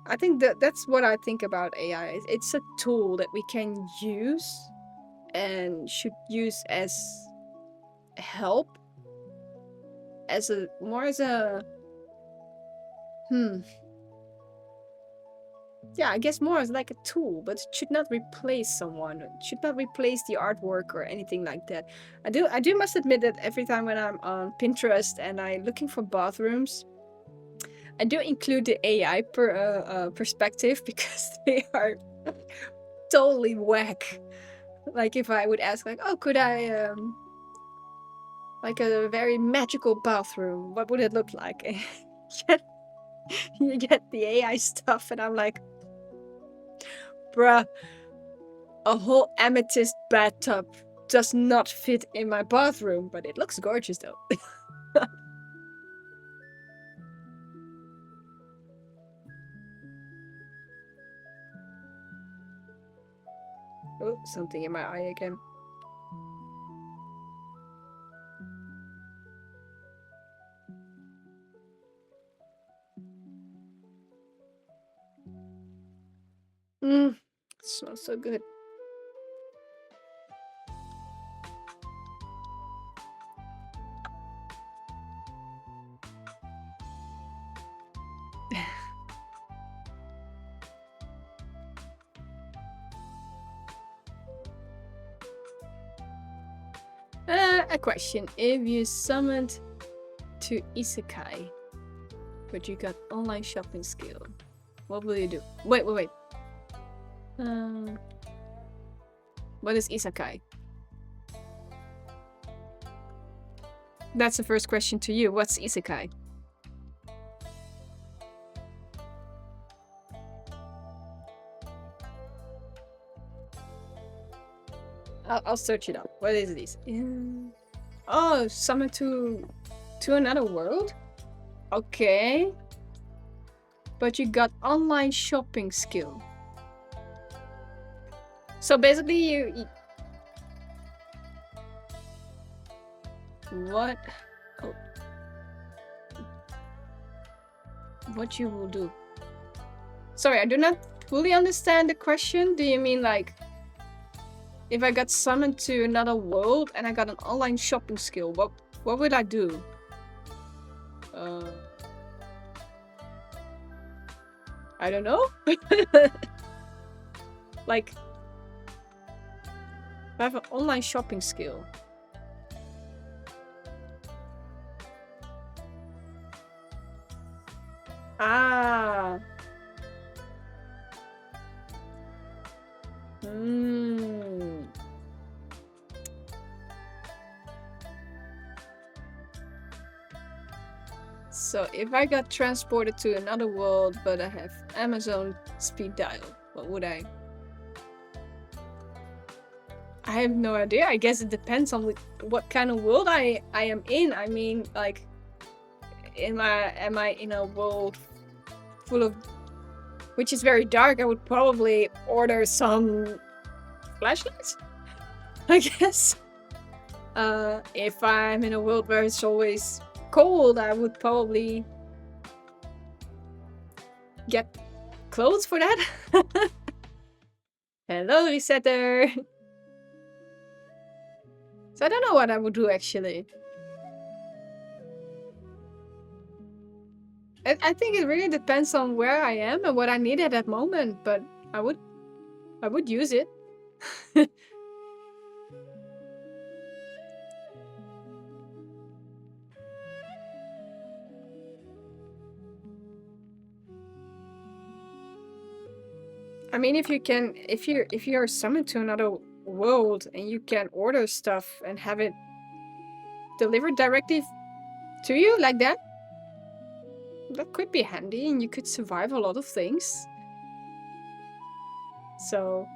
I think that's what I think about AI. It's a tool that we can use and should use as help, as a more as a yeah, I guess more as like a tool, but it should not replace someone. It should not replace the artwork or anything like that. I do must admit that every time when I'm on Pinterest and I'm looking for bathrooms, I do include the AI perspective because they are totally whack. Like if I would ask, like, oh, could I like a very magical bathroom? What would it look like? You get the AI stuff, and I'm like, bruh, a whole amethyst bathtub does not fit in my bathroom, but it looks gorgeous though. Oh, something in my eye again. Smells so good. A question. If you summoned to Isekai, but you got online shopping skill, what will you do? Wait. What is Isekai? That's the first question to you. What's Isekai? I'll search it up. What is this? Oh, summon to another world? Okay. But you got online shopping skill. So basically you what? Oh. What you will do? Sorry, I do not fully understand the question. Do you mean like if I got summoned to another world and I got an online shopping skill, what would I do? I don't know. Like, I have an online shopping skill. Ah. So if I got transported to another world, but I have Amazon speed dial, what would I? I have no idea. I guess it depends on what kind of world I am in. I mean, like, am I in a world full of, which is very dark? I would probably order some flashlights, I guess. If I'm in a world where it's always cold, I would probably get clothes for that. Hello, resetter. So I don't know what I would do actually. I think it really depends on where I am and what I need at that moment, but I would use it. I mean, if you're summoned to another world and you can order stuff and have it delivered directly to you like that could be handy, and you could survive a lot of things. So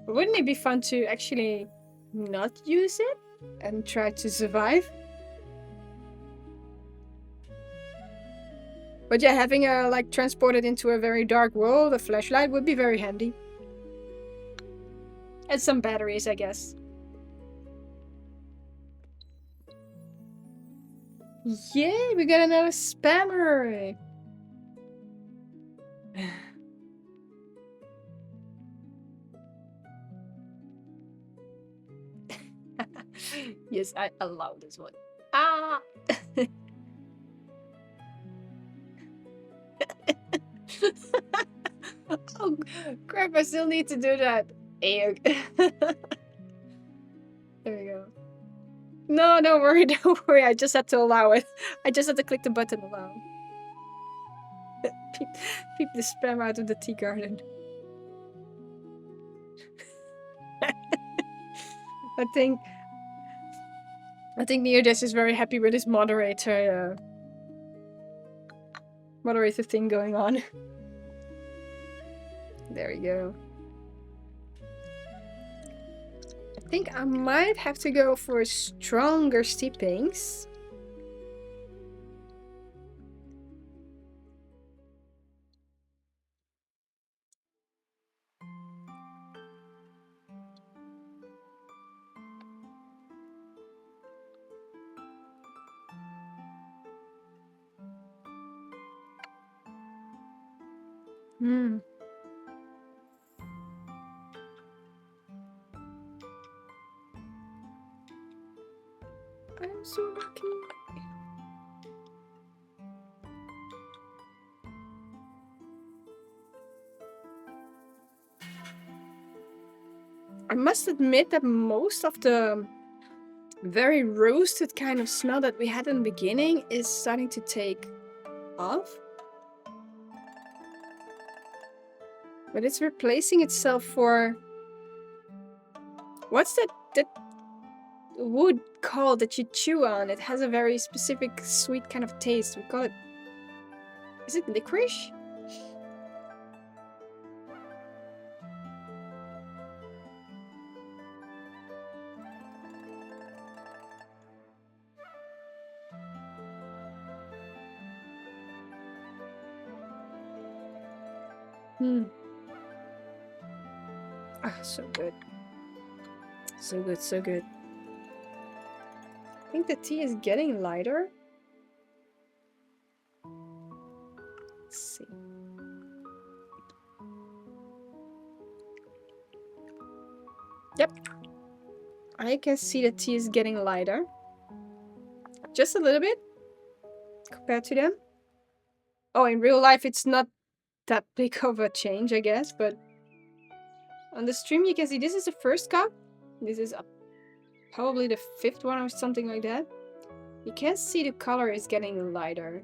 wouldn't it be fun to actually not use it and try to survive? But yeah, having a like transported into a very dark world, a flashlight would be very handy. And some batteries, I guess. Yay, we got another spammer! Yes, I allow this one. Ah! Oh, crap, I still need to do that. There we go. No, don't worry, don't worry. I just had to allow it. I just had to click the button allow. Peep the spam out of the tea garden. I think Neodes is very happy with his moderator thing going on. There we go. I think I might have to go for stronger steepings. Hmm. I'm so lucky. I must admit that most of the very roasted kind of smell that we had in the beginning is starting to take off. But it's replacing itself for... What's that wood called that you chew on? It has a very specific sweet kind of taste. We call it... Is it licorice? Ah, so good. So good, so good. I think the tea is getting lighter. Let's see. Yep. I can see the tea is getting lighter. Just a little bit compared to them. Oh, in real life it's not that big of a change, I guess, but on the stream you can see this is the first cup. This is probably the 5th one or something like that. You can see the color is getting lighter.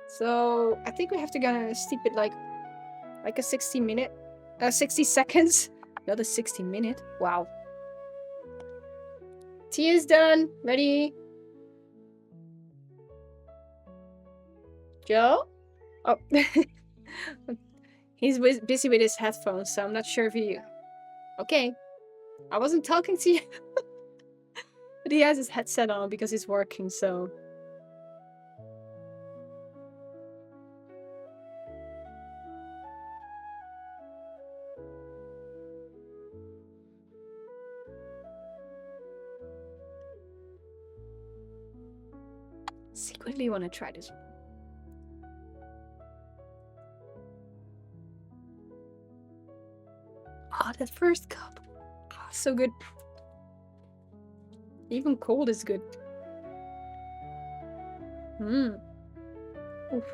So I think we have to gonna steep it like a 60 seconds. Not a 60 minute. Wow. Tea is done. Ready? Joe? Oh. He's busy with his headphones, so I'm not sure if he... Okay. I wasn't talking to you. But he has his headset on because he's working, so... Secretly want to try this one. Oh, that first cup. Oh, so good. Even cold is good. Mmm. Oof.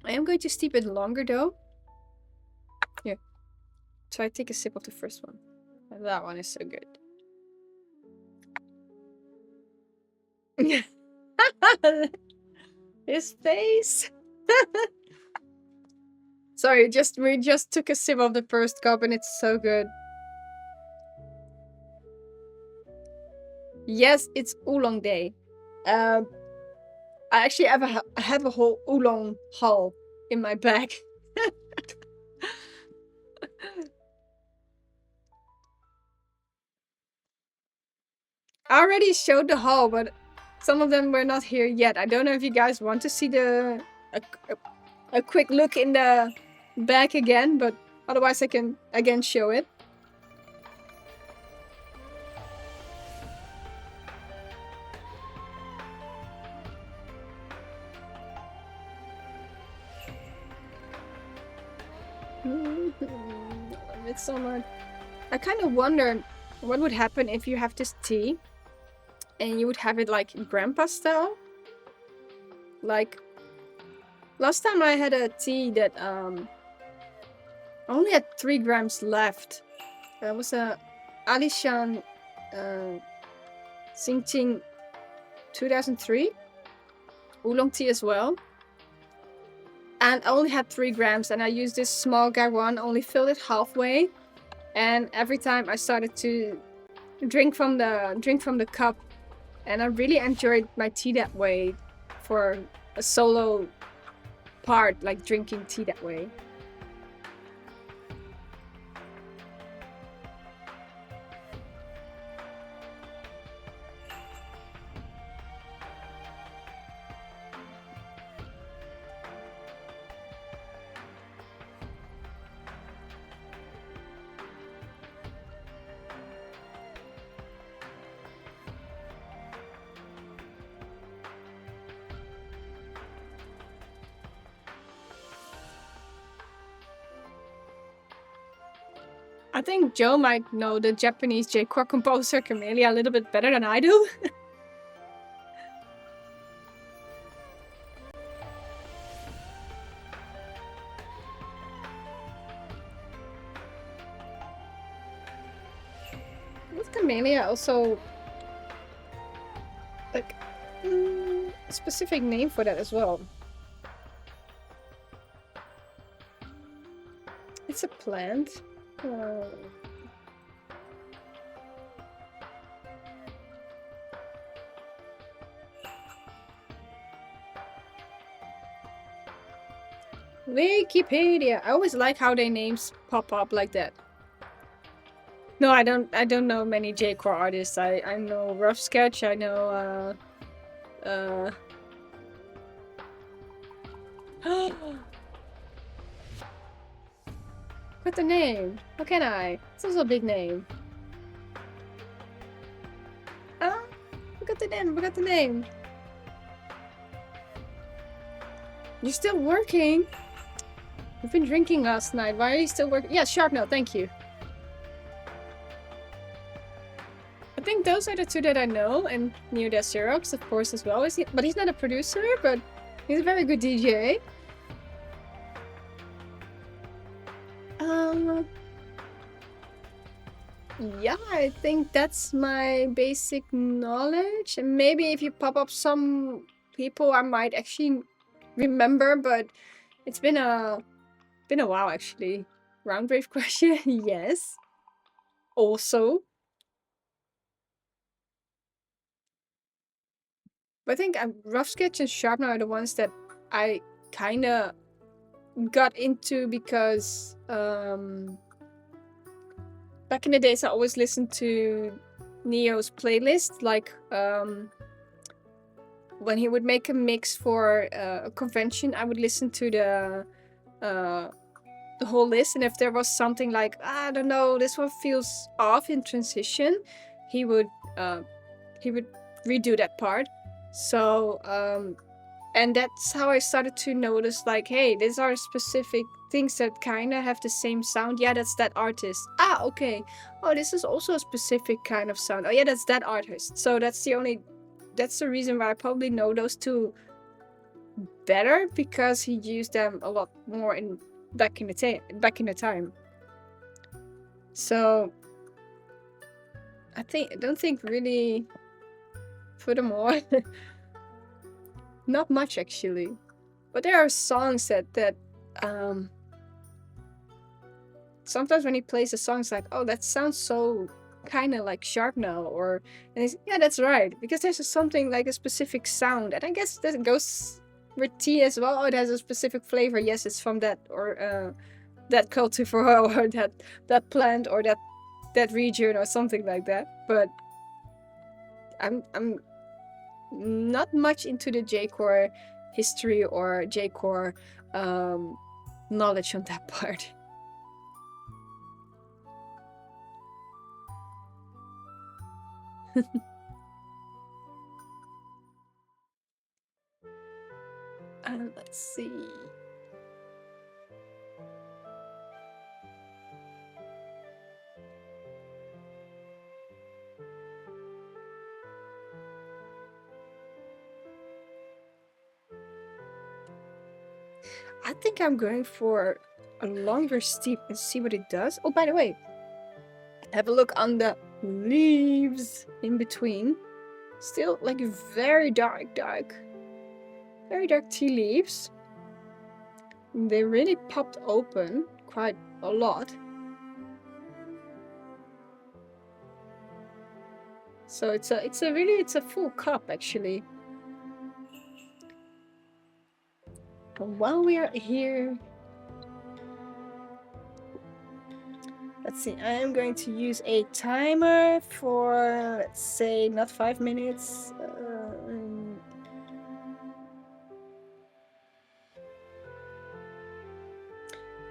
I am going to steep it longer though. Here. So I take a sip of the first one. That one is so good. His face. Sorry, we just took a sip of the first cup and it's so good. Yes, it's oolong day. I actually have a whole oolong hull in my bag. I already showed the haul, but some of them were not here yet. I don't know if you guys want to see a quick look in the bag again, but otherwise I can again show it. Midsummer. I kind of wonder what would happen if you have this tea and you would have it like grandpa style. Like last time I had a tea that only had 3 grams left. That was a Alishan Xingqing 2003 oolong tea as well. And I only had 3 grams, and I used this small gaiwan, only filled it halfway. And every time I started to drink from the cup, and I really enjoyed my tea that way for a solo part, like drinking tea that way. I think Joe might know the Japanese J-core composer Camellia a little bit better than I do. With Camellia also like a specific name for that as well. It's a plant. Wikipedia. I always like how their names pop up like that. No, I don't know many J-core artists. I know Rough Sketch. I know What's the name? How can I? It's also a big name. Ah, forgot the name. Forgot the name. You're still working? You've been drinking last night. Why are you still working? Yeah, Sharpnail. Thank you. I think those are the 2 that I know, and Neo Xerox, of course, as well. But he's not a producer, but he's a very good DJ. Yeah, I think that's my basic knowledge. And maybe if you pop up some people, I might actually remember, but it's been a while actually. Round wave question, yes. Also, but I think Rough Sketch and Sharpner are the ones that I kind of got into because back in the days I always listened to Neo's playlist, like when he would make a mix for a convention, I would listen to the whole list, and if there was something like, I don't know, this one feels off in transition, he would redo that part. So and that's how I started to notice, like, hey, these are specific things that kind of have the same sound. Yeah, that's that artist. Ah, okay. Oh, this is also a specific kind of sound. Oh yeah, that's that artist. So that's the reason why I probably know those 2 better, because he used them a lot more back in the time. So I don't think really. Furthermore, Not much actually. But there are songs that sometimes when he plays a song, it's like, oh, that sounds so kind of like sharp now, or and he's, yeah, that's right, because there's something like a specific sound, and I guess that goes with tea as well. Oh, it has a specific flavor. Yes, it's from that or that cultivar or that plant or that region or something like that. But I'm not much into the J-core history or J-core knowledge on that part. Let's see. I think I'm going for a longer steep and see what it does. Oh, by the way, have a look on the leaves in between. Still like very dark tea leaves. They really popped open quite a lot. So it's a full cup actually. But while we are here, let's see, I am going to use a timer for, let's say, not 5 minutes.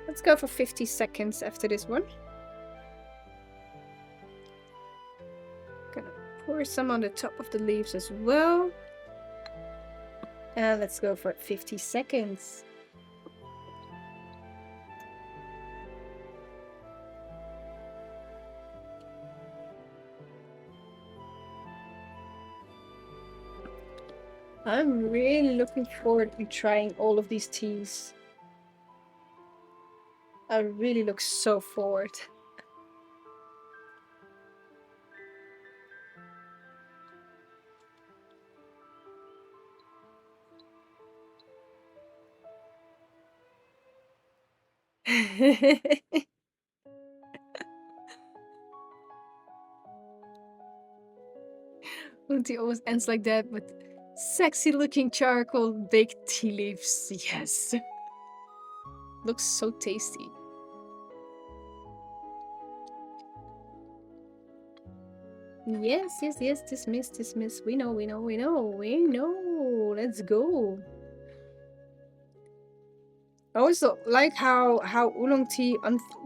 Let's go for 50 seconds after this one. Gonna pour some on the top of the leaves as well. And let's go for 50 seconds. I'm really looking forward to trying all of these teas. I really look so forward. It always ends like that with sexy looking charcoal baked tea leaves. Yes. Looks so tasty. Yes. Dismiss. We know. Let's go. I also like how oolong tea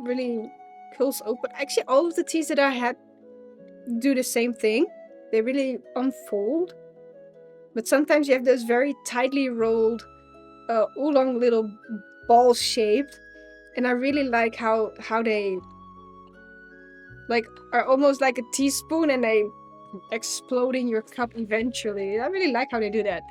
really pulls open. Actually, all of the teas that I had do the same thing. They really unfold. But sometimes you have those very tightly rolled oolong little ball shaped. And I really like how they like are almost like a teaspoon and they explode in your cup eventually. I really like how they do that.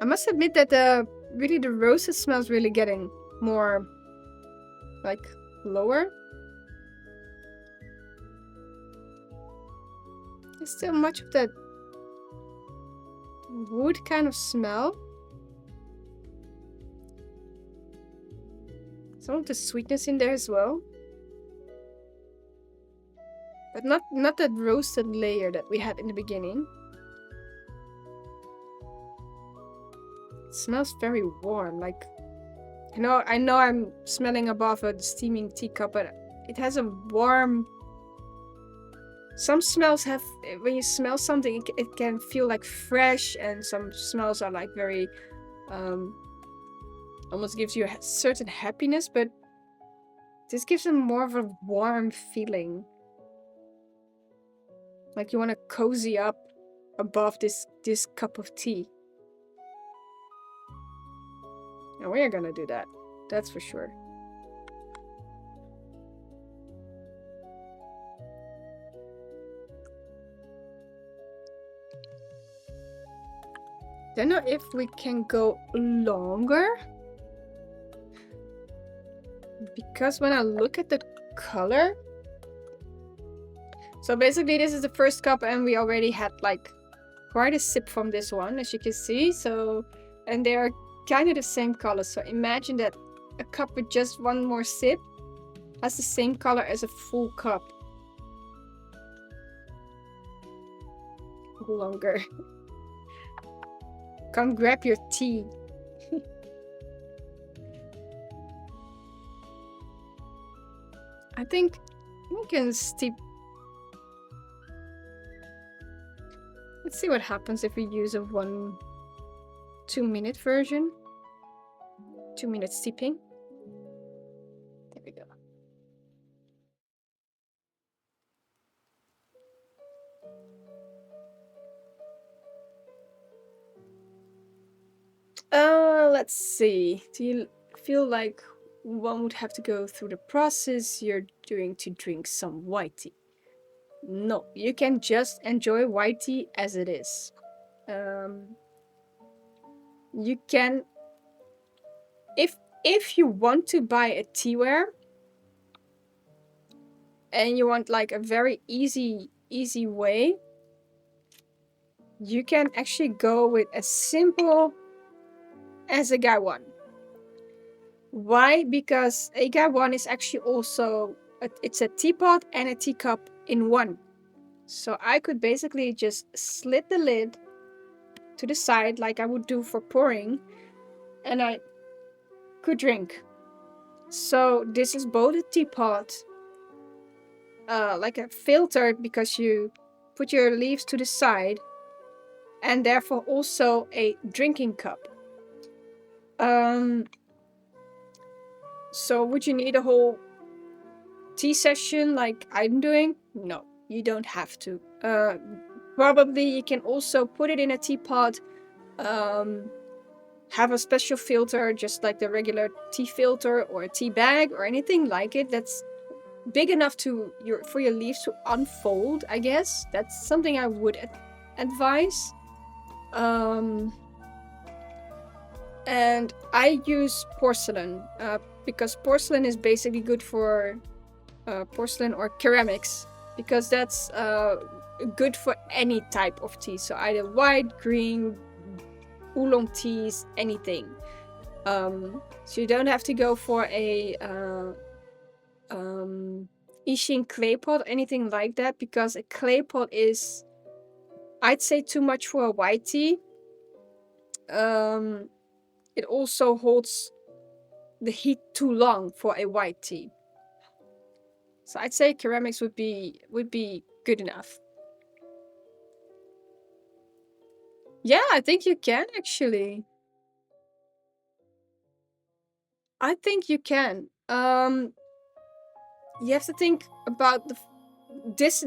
I must admit that really the roses smells really getting more like lower. There's still much of that wood kind of smell. Some of the sweetness in there as well. But not that roasted layer that we had in the beginning. It smells very warm, like I know I'm smelling above a steaming teacup, but it has a warm. Some smells have, when you smell something, it can feel like fresh, and some smells are like very, almost gives you a certain happiness, but this gives them more of a warm feeling. Like you want to cozy up above this cup of tea. And we're gonna do that. That's for sure. Don't know if we can go longer. Because when I look at the color, So basically this is the first cup and we already had like quite a sip from this one, as you can see. So, and they are kind of the same color. So imagine that a cup with just one more sip has the same color as a full cup. Longer. Come grab your tea. I think we can steep. Let's see what happens if we use a 2-minute version. 2-minute steeping. There we go. Let's see. Do you feel like one would have to go through the process you're doing to drink some white tea? No, you can just enjoy white tea as it is. You can, if you want to buy a teaware and you want like a very easy way, you can actually go with as simple as a gaiwan. Why? Because a gaiwan is actually also it's a teapot and a teacup in one. So I could basically just slit the lid to the side like I would do for pouring, and I could drink. So this is both a teapot, like a filter because you put your leaves to the side, and therefore also a drinking cup. So would you need a whole tea session like I'm doing? No, you don't have to. Probably you can also put it in a teapot, have a special filter just like the regular tea filter or a tea bag or anything like it that's big enough for your leaves to unfold, I guess. That's something I would advise. And I use porcelain because porcelain is basically good for porcelain or ceramics, because that's good for any type of tea. So either white, green, oolong teas, anything. So you don't have to go for a Yixing clay pot or anything like that, because a clay pot is, I'd say, too much for a white tea. It also holds the heat too long for a white tea. So I'd say ceramics would be good enough. Yeah, I think you can actually. I think you can. You have to think about this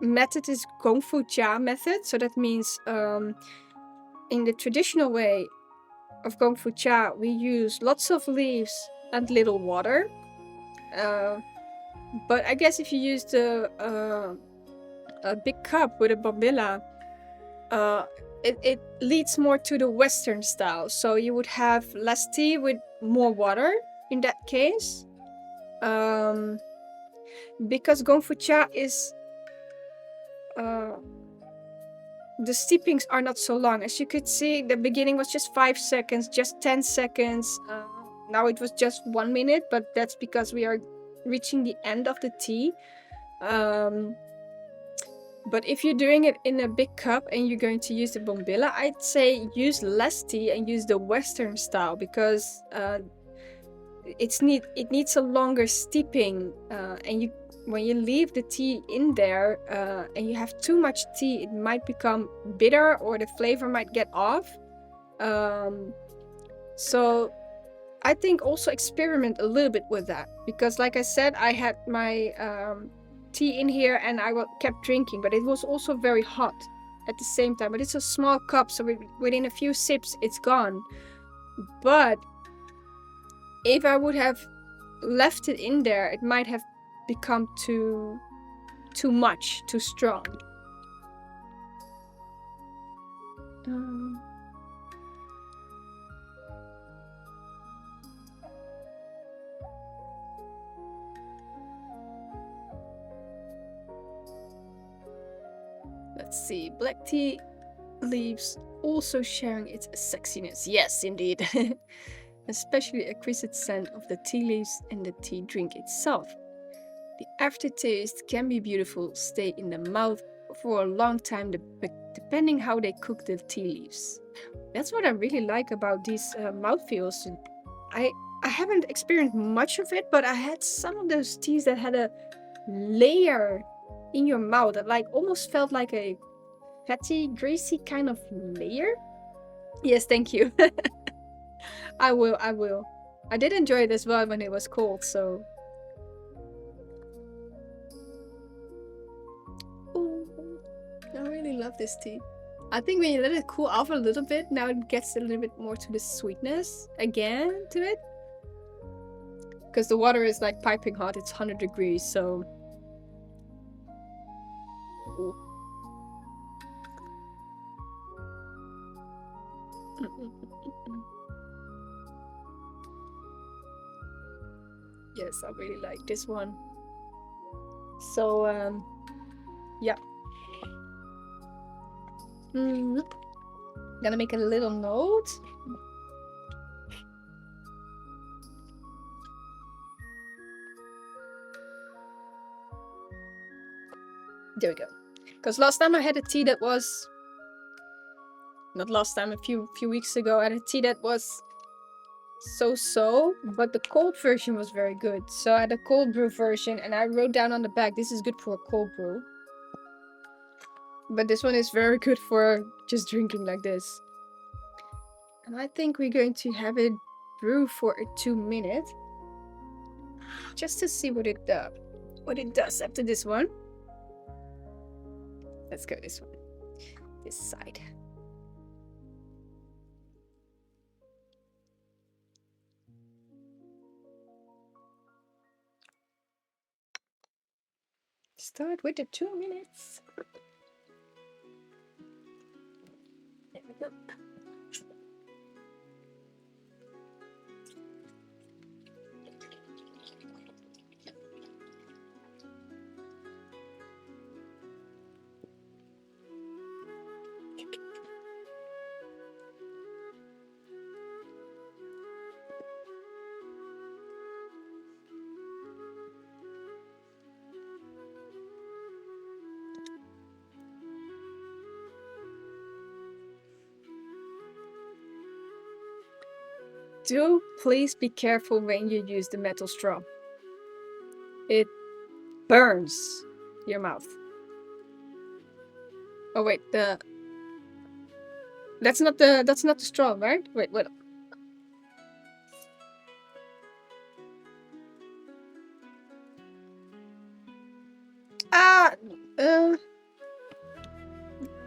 method is Gong Fu Cha method. So that means in the traditional way of Gong Fu Cha, we use lots of leaves and little water. But I guess if you use a big cup with a bombilla, it leads more to the Western style. So you would have less tea with more water in that case. Because Gong Fu Cha is the steepings are not so long. As you could see, the beginning was just 5 seconds, just 10 seconds. Now it was just 1 minute, but that's because we are reaching the end of the tea. But if you're doing it in a big cup and you're going to use the bombilla, I'd say use less tea and use the Western style, because it needs a longer steeping, and when you leave the tea in there and you have too much tea, it might become bitter or the flavor might get off. So I think also experiment a little bit with that, because like I said, I had my tea in here and I kept drinking, but it was also very hot at the same time. But it's a small cup, so within a few sips it's gone. But if I would have left it in there, it might have become too much, too strong. Let's see. Black tea leaves also sharing its sexiness. Yes, indeed. Especially a exquisite scent of the tea leaves and the tea drink itself. The aftertaste can be beautiful, stay in the mouth for a long time depending how they cook the tea leaves. That's what I really like about these mouthfeels. I I haven't experienced much of it, but I had some of those teas that had a layer in your mouth that like almost felt like a fatty, greasy kind of layer. Yes, thank you. I will, I will. I did enjoy it as well when it was cold, so. Ooh, I really love this tea. I think when you let it cool off a little bit, now it gets a little bit more to the sweetness again to it. Because the water is like piping hot, it's 100 degrees, so. Ooh. Yes, I really like this one. So, yeah. Gonna make a little note. There we go. Because last time I had a tea that was... Not last time, a few weeks ago, I had a tea that was so-so, but the cold version was very good. So I had a cold brew version, and I wrote down on the back, this is good for a cold brew. But this one is very good for just drinking like this. And I think we're going to have it brew for a 2 minute. Just to see what it does after this one. Let's go this one. This side. Start with the 2 minutes. There we go. Do please be careful when you use the metal straw. It burns your mouth. Oh wait, that's not the straw, right? Wait. Ah,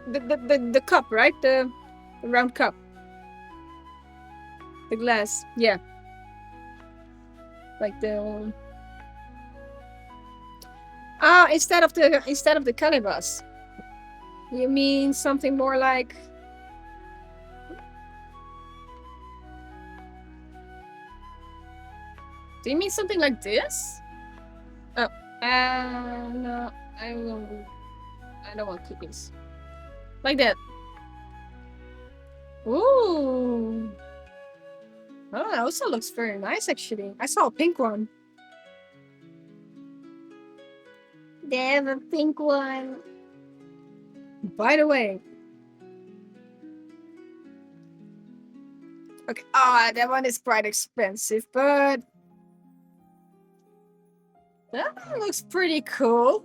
the cup, right? The round cup. The glass, yeah. Like the instead of the calabash. You mean something more like? Do you mean something like this? Oh, no, I don't want cookies. Like that. Ooh. Oh, that also looks very nice, actually. I saw a pink one. They have a pink one. By the way. Okay, that one is quite expensive, but that one looks pretty cool.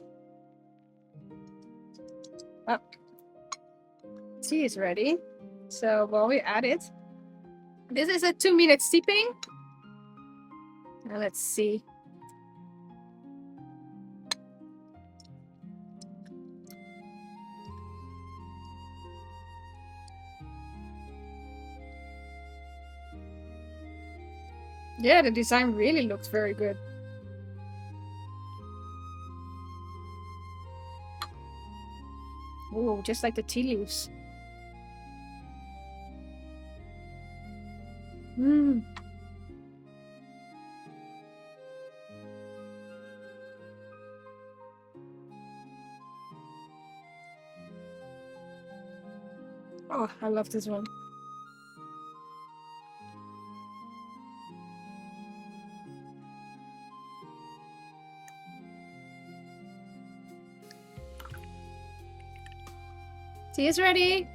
Oh. Tea is ready. So while we add it, this is a 2 minute steeping. Now let's see. Yeah, the design really looks very good. Ooh, just like the tea leaves. Mmm. Oh, I love this one. Tea is ready.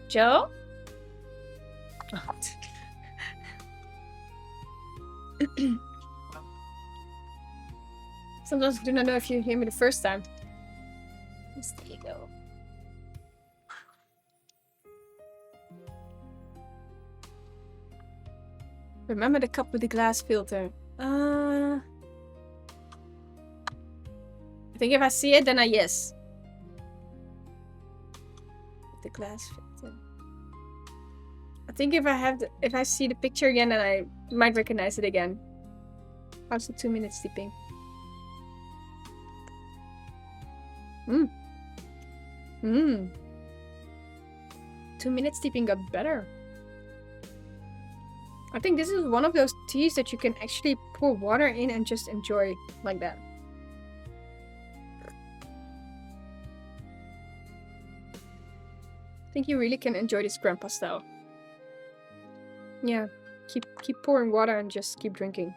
Joe? Oh. Sometimes I do not know if you hear me the first time. Yes, there you go. Remember the cup with the glass filter. I think if I see it, then I yes. The glass filter. I think if I see the picture again, then I might recognize it again. How's the 2 minutes sleeping? 2 minutes sleeping got better. I think this is one of those teas that you can actually pour water in and just enjoy like that. I think you really can enjoy this grandpa style. Yeah, keep pouring water and just keep drinking.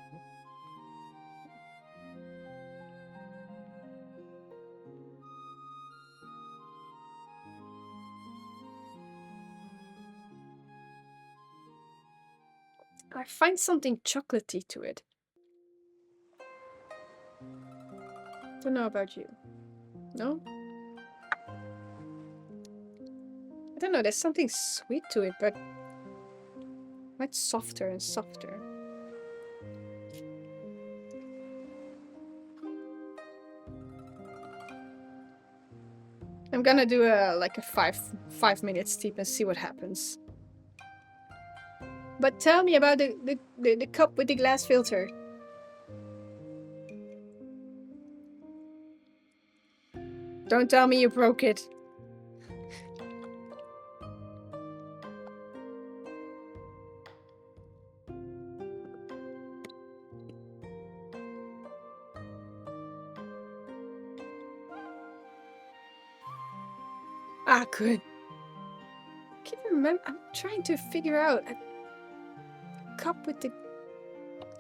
I find something chocolatey to it. Don't know about you. No? I don't know, there's something sweet to it, but quite softer and softer. I'm gonna do like a five minute steep and see what happens. But tell me about the cup with the glass filter. Don't tell me you broke it. Ah, good. I can't remember. I'm trying to figure out a cup with the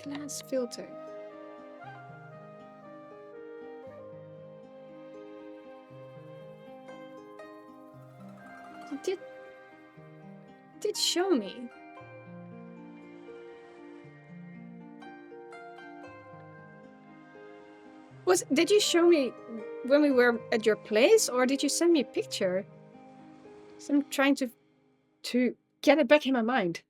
glass filter. You did show me. Did you show me when we were at your place, or did you send me a picture? So I'm trying to get it back in my mind.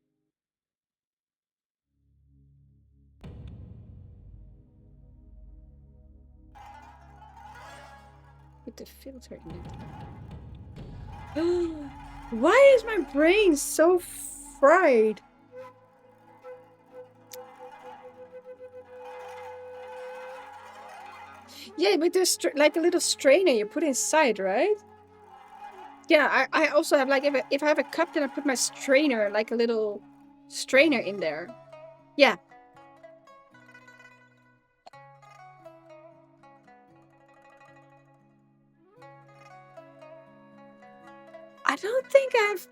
With the filter in it. Why is my brain so fried? Yeah, with this like a little strainer you put inside, right? Yeah, I also have like if I have a cup, then I put my strainer, like a little strainer in there. Yeah. I don't think I've...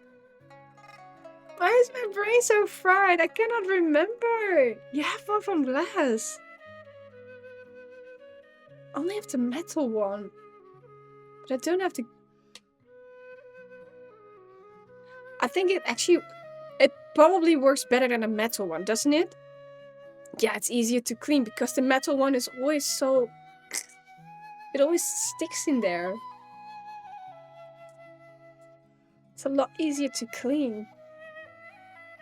Why is my brain so fried? I cannot remember. You have one from glass. Only have the metal one. But I don't have the... I think it probably works better than a metal one, doesn't it? Yeah, it's easier to clean because the metal one is always so... It always sticks in there. It's a lot easier to clean.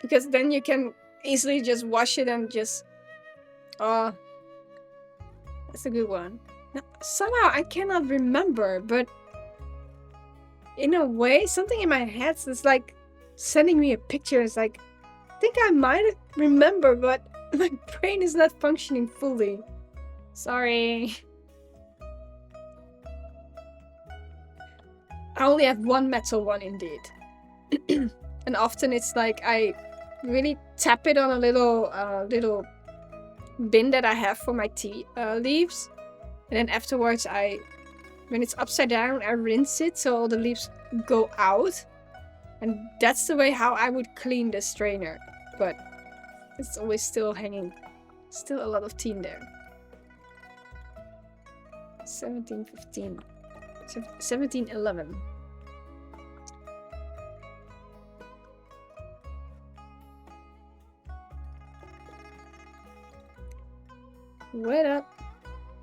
Because then you can easily just wash it and just... Oh, that's a good one. Now, somehow I cannot remember, but... In a way, something in my head is like... Sending me a picture is like... I think I might remember, but... My brain is not functioning fully. Sorry. I only have one metal one indeed. And often it's like I really tap it on a little bin that I have for my tea leaves. And then afterwards I when it's upside down, I rinse it so all the leaves go out. And that's the way how I would clean the strainer. But it's always still hanging. Still a lot of tea in there. 17:15. 17:11. What up?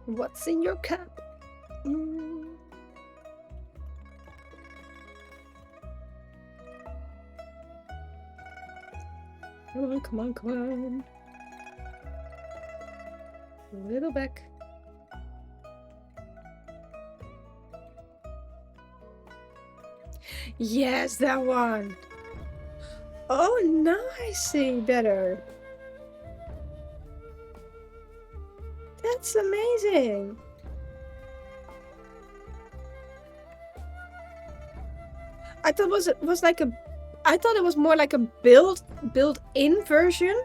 What's in your cup? Come on, come on, come on. A little back. Yes, that one. Oh, now I see better. That's amazing. I thought it was like a. I thought it was more like a built-in version.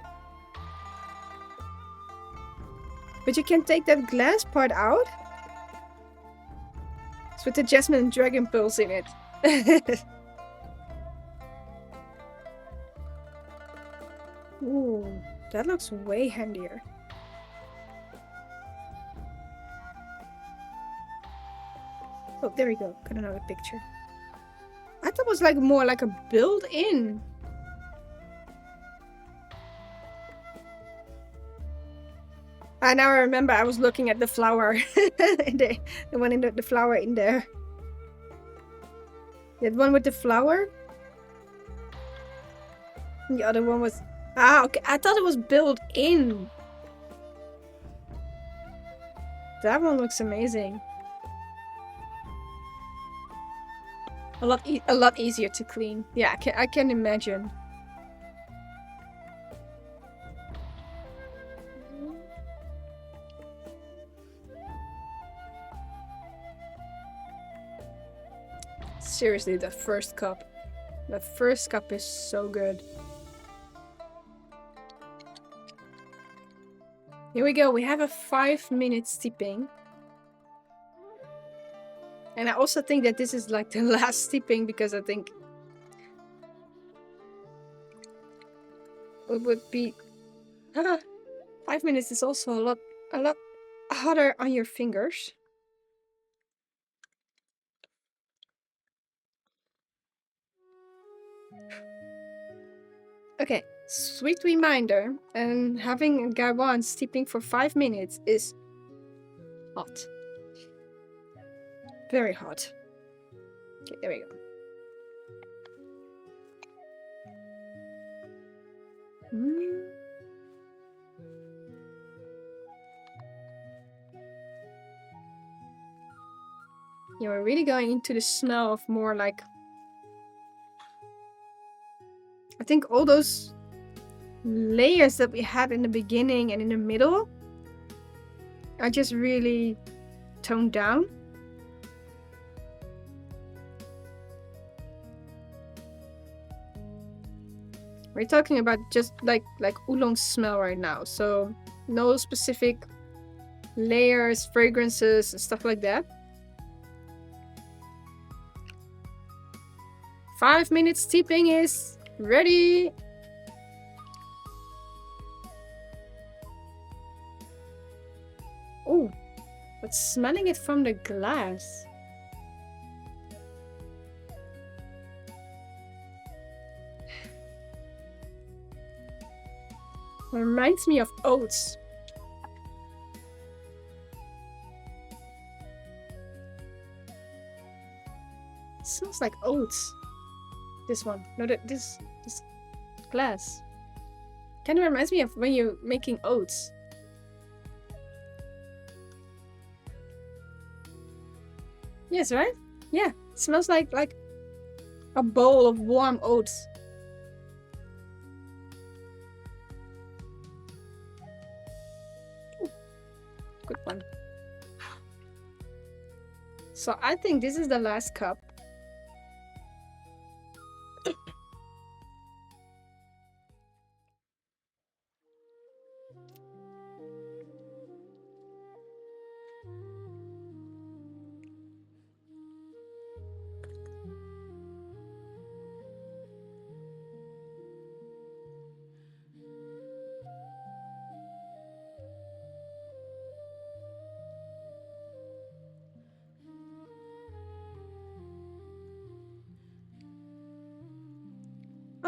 But you can take that glass part out. It's with the jasmine and dragon pearls in it. Ooh, that looks way handier. Oh, there we go. Got another picture. I thought it was like more like a built-in. And now I remember I was looking at the flower. the one in the flower in there. That one with the flower. The other one was... Ah, okay. I thought it was built in. That one looks amazing. A lot easier to clean. Yeah, I can imagine. Seriously, the first cup. The first cup is so good. Here we go. We have a 5-minute steeping. And I also think that this is like the last steeping because I think it would be 5 minutes is also a lot harder on your fingers. Okay, sweet reminder, and having a gaiwan steeping for 5 minutes is hot. Very hot. Okay, there we go. Yeah, we're really going into the smell of more like... I think all those layers that we had in the beginning and in the middle are just really toned down. We're talking about just like oolong smell right now, so no specific layers, fragrances, and stuff like that. 5 minutes steeping is ready. Oh, but smelling it from the glass. Reminds me of oats. It smells like oats. This one. No, this glass. Kind of reminds me of when you're making oats. Yes, right? Yeah. It smells like a bowl of warm oats. Good one. So I think this is the last cup.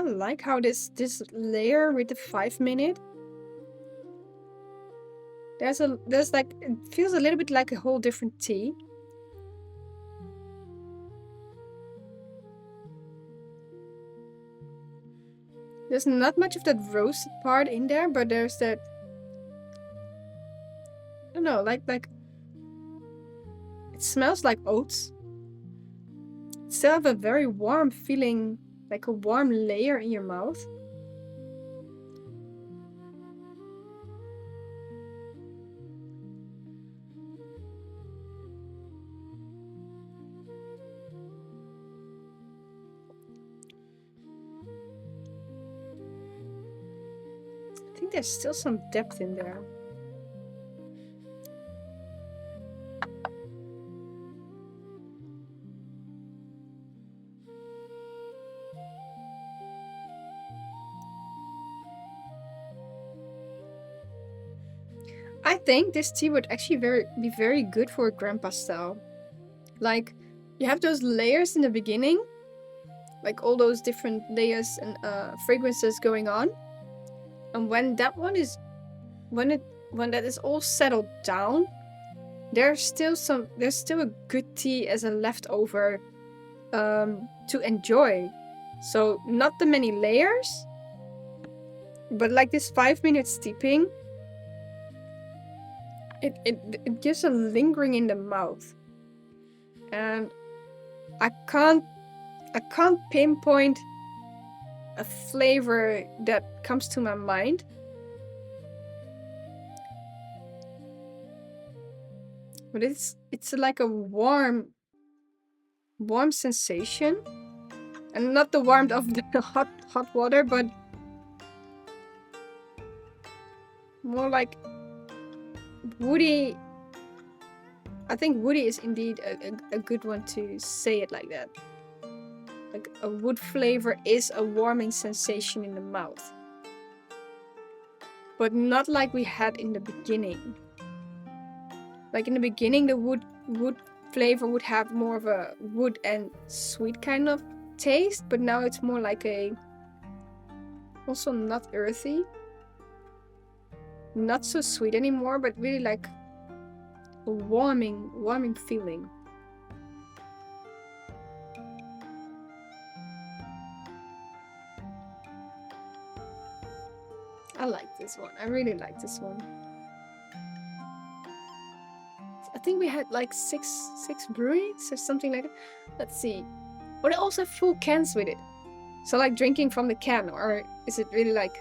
like how this layer with the 5-minute. There's like, it feels a little bit like a whole different tea. There's not much of that roasted part in there, but there's that, I don't know, like it smells like oats. It still have a very warm feeling, like a warm layer in your mouth. I think there's still some depth in there. I think this tea would actually be very good for a grandpa style. Like, you have those layers in the beginning, like all those different layers and fragrances going on. And when that one is, when that is all settled down, there's still a good tea as a leftover to enjoy. So not the many layers, but like this 5-minute steeping, it gives a lingering in the mouth. And I can't pinpoint a flavor that comes to my mind. But it's like a warm sensation. And not the warmth of the hot water, but more like woody. I think woody is indeed a good one to say it like that. Like a wood flavor is a warming sensation in the mouth. But not like we had in the beginning. Like in the beginning, the wood flavor would have more of a wood and sweet kind of taste, but now it's more like also not earthy. Not so sweet anymore, but really like a warming feeling. I like this one. I really like this one. I think we had like six breweries or something like that. Let's see. Or they also have full cans with it. So like drinking from the can, or is it really like...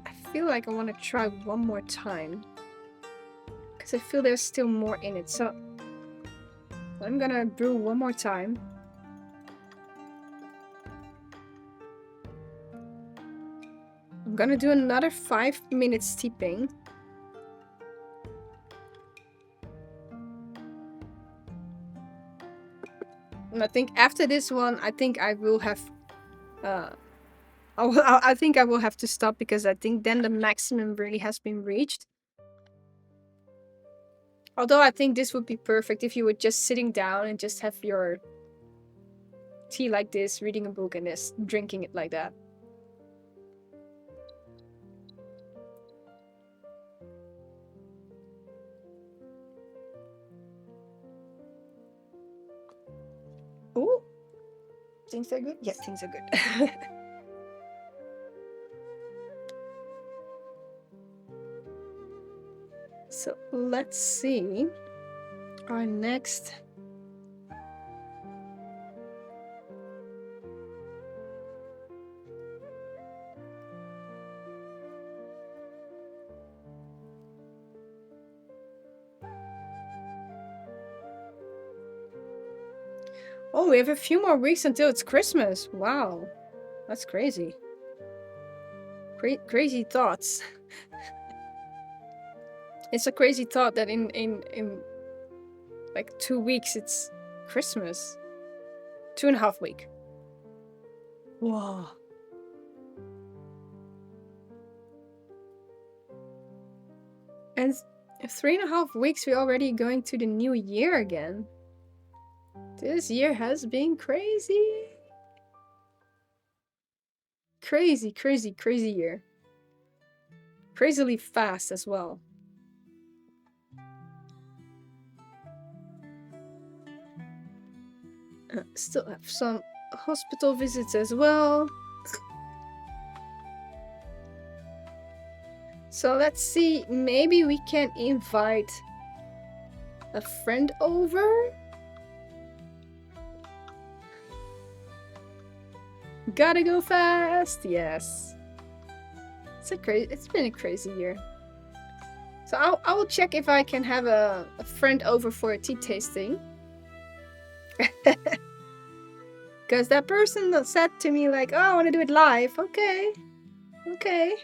I feel like I want to try one more time. Because I feel there's still more in it. So I'm gonna brew one more time. I'm gonna do another 5-minute steeping. And I think after this one, I think I will have... I think I will have to stop, because I think then the maximum really has been reached. Although I think this would be perfect if you were just sitting down and just have your tea like this, reading a book and just drinking it like that. Oh, things are good? Yeah, things are good. So let's see our next. Oh, we have a few more weeks until it's Christmas. Wow, that's crazy. Crazy thoughts. It's a crazy thought that in like 2 weeks it's Christmas. 2.5 weeks. Wow. And 3.5 weeks, we're already going to the new year again. This year has been crazy. Crazy, crazy, crazy year. Crazily fast as well. Still have some hospital visits as well. So let's see, maybe we can invite a friend over? Gotta go fast, yes. It's been a crazy year. So I will check if I can have a friend over for a tea tasting. Because that person that said to me like, oh, I want to do it live. Okay. Okay.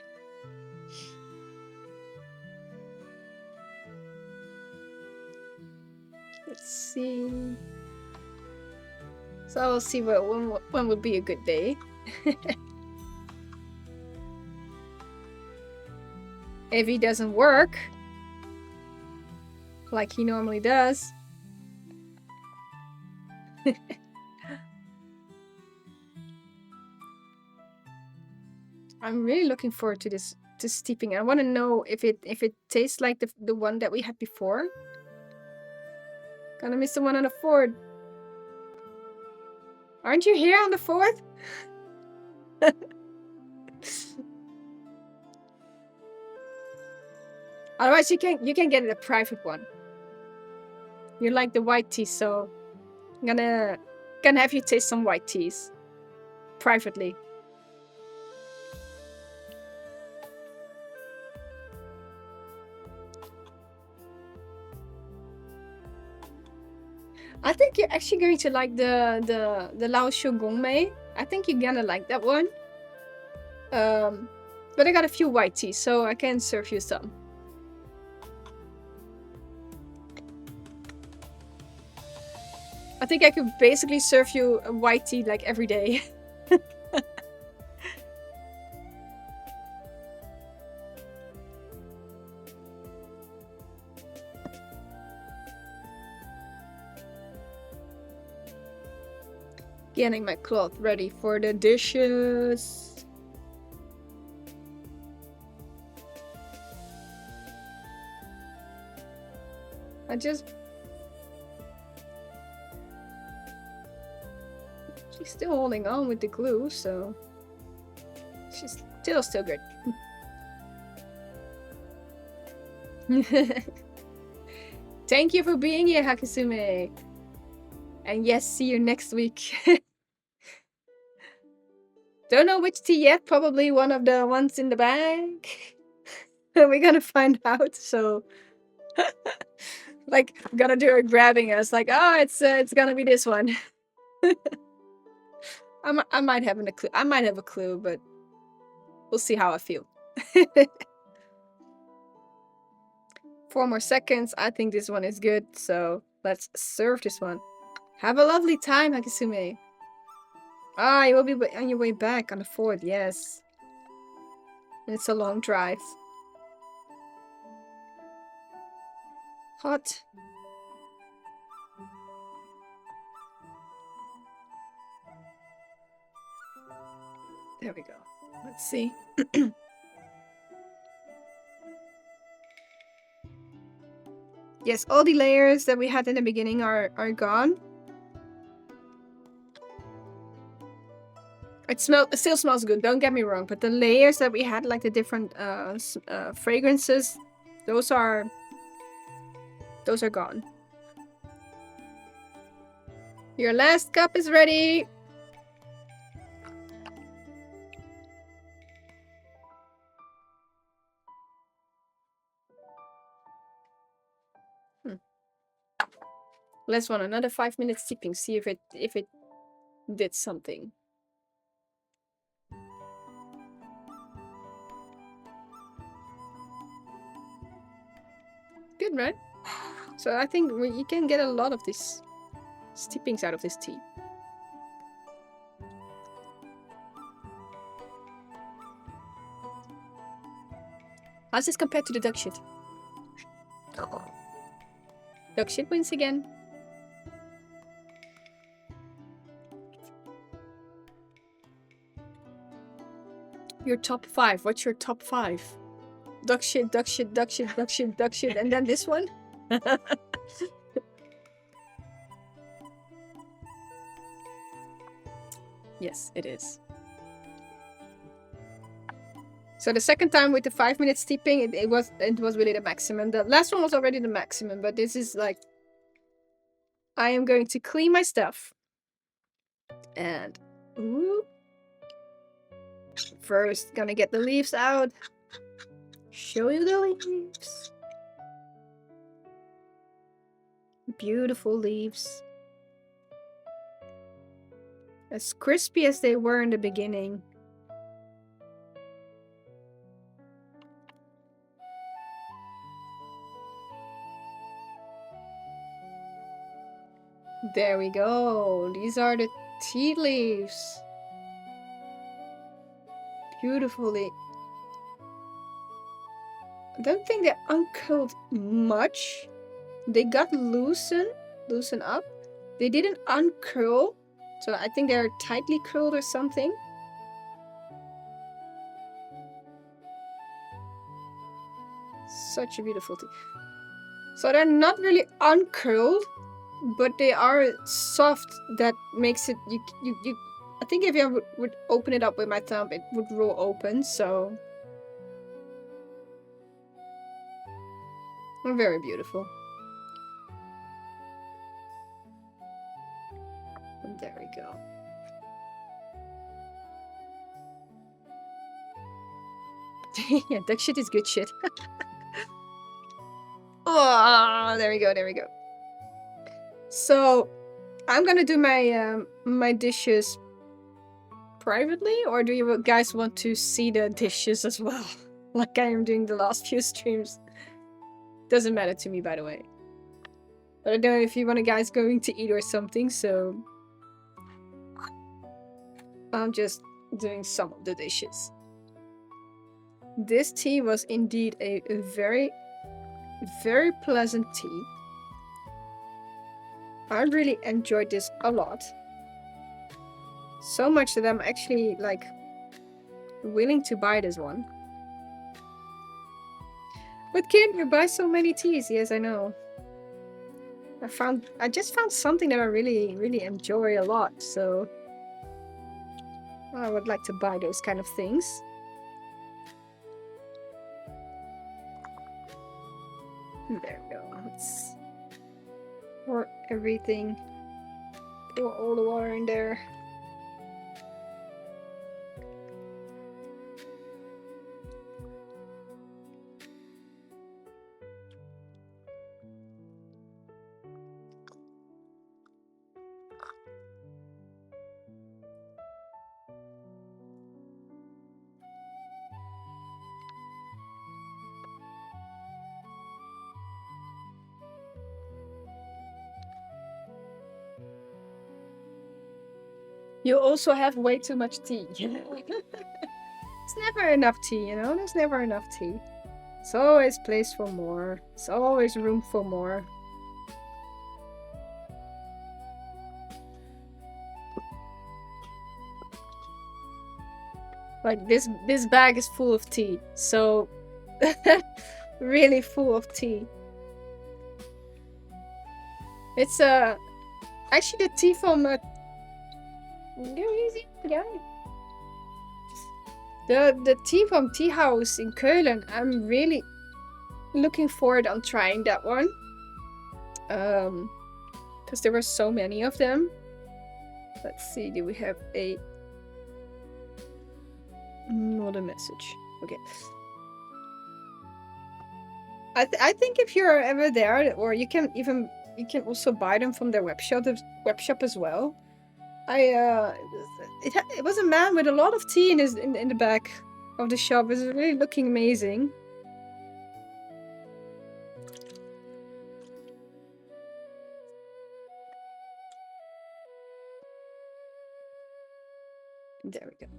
Let's see. So I'll see when would be a good day. If he doesn't work like he normally does. I'm really looking forward to this steeping. I want to know if it tastes like the one that we had before. Gonna miss the one on the 4th. Aren't you here on the 4th? Otherwise, you can get a private one. You like the white tea, so I'm gonna have you taste some white teas privately. I think you're actually going to like the Lao Shu Gong Mei. I think you're gonna like that one. But I got a few white teas, so I can serve you some. I think I could basically serve you a white tea like every day. Getting my cloth ready for the dishes. She's still holding on with the glue, so she's still good. Thank you for being here, Hakusume. And yes, see you next week. Don't know which tea yet, probably one of the ones in the bag. We're gonna find out, so like gonna do a grabbing us like, oh, it's gonna be this one. I might have a clue. I might have a clue, but we'll see how I feel. 4 more seconds. I think this one is good, so let's serve this one. Have a lovely time, Hakisume. Ah, you will be on your way back on the 4th, yes. It's a long drive. Hot. There we go. Let's see. Yes, all the layers that we had in the beginning are gone. It still smells good, don't get me wrong, but the layers that we had, like the different fragrances, those are gone. Your last cup is ready. Last one, another 5 minutes steeping. See if it did something. Good, right? So I think you can get a lot of these steepings out of this tea. How's this compared to the duck shit? Duck shit wins again. Your top 5. What's your top 5? Duck shit, duck shit, duck shit, duck shit, duck shit, and then this one? Yes, it is. So the second time with the 5-minute steeping, it was really the maximum. The last one was already the maximum, but this is like, I am going to clean my stuff. And ooh, first gonna get the leaves out. Show you the leaves. Beautiful leaves. As crispy as they were in the beginning. There we go. These are the tea leaves. Beautifully. I don't think they uncurled much. They got loosen up. They didn't uncurl. So I think they're tightly curled or something. Such a beautiful tea. So they're not really uncurled, but they are soft. That makes it you I think if I would open it up with my thumb, it would roll open. So very beautiful. And there we go. Yeah, duck shit is good shit. Oh, there we go, there we go. So I'm gonna do my my dishes privately, or do you guys want to see the dishes as well? Like I am doing the last few streams. Doesn't matter to me, by the way. But I don't know if you want guys going to eat or something, so I'm just doing some of the dishes. This tea was indeed a very, very pleasant tea. I really enjoyed this a lot. So much that I'm actually like willing to buy this one. But Kim, you buy so many teas. Yes, I know. I just found something that I really, really enjoy a lot. So I would like to buy those kind of things. There we go. Let's pour everything. Pour all the water in there. You also have way too much tea. It's never enough tea, you know? There's never enough tea. It's always place for more. It's always room for more. Like this bag is full of tea. So really full of tea. It's actually the tea from go easy, yeah. The tea from Tea House in Keulen. I'm really looking forward on trying that one. Because there were so many of them. Let's see, do we have a not a message? Okay. I think if you're ever there, or you can also buy them from their web shop as well. It was a man with a lot of tea in the back of the shop. It was really looking amazing. There we go.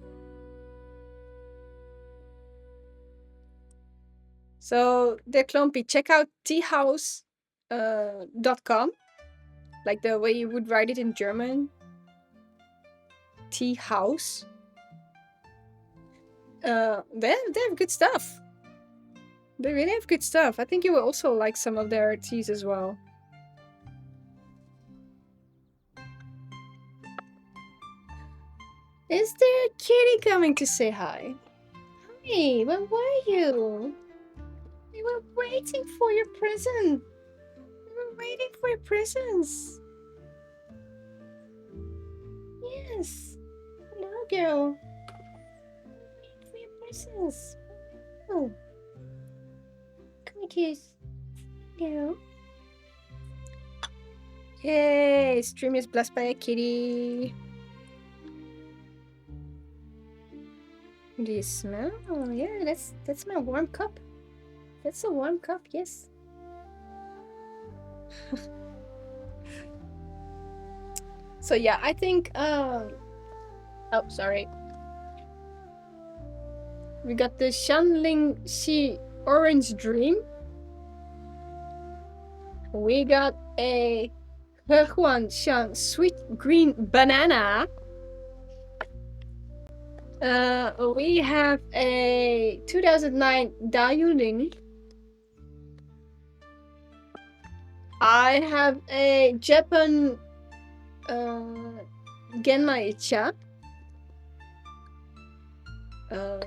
So, de Klompy, check out Tea House .com, like the way you would write it in German. Tea house. They have good stuff. They really have good stuff. I think you will also like some of their teas as well. Is there a kitty coming to say hi? Hey, where were you? We were waiting for your present. We were waiting for your presents. Yes. Hello, girl. Waiting for your presents. Oh. Come here, kiss. Hello. Yay! Stream is blessed by a kitty. Do you smell? Oh, yeah, that's my warm cup. That's a warm cup, yes. So yeah, I think oh, sorry. We got the Shanling Shi Orange Dream. We got a Hehuan Xiang Sweet Green Banana. We have a 2009 Dayuling. I have a Japan Genmaicha. Let's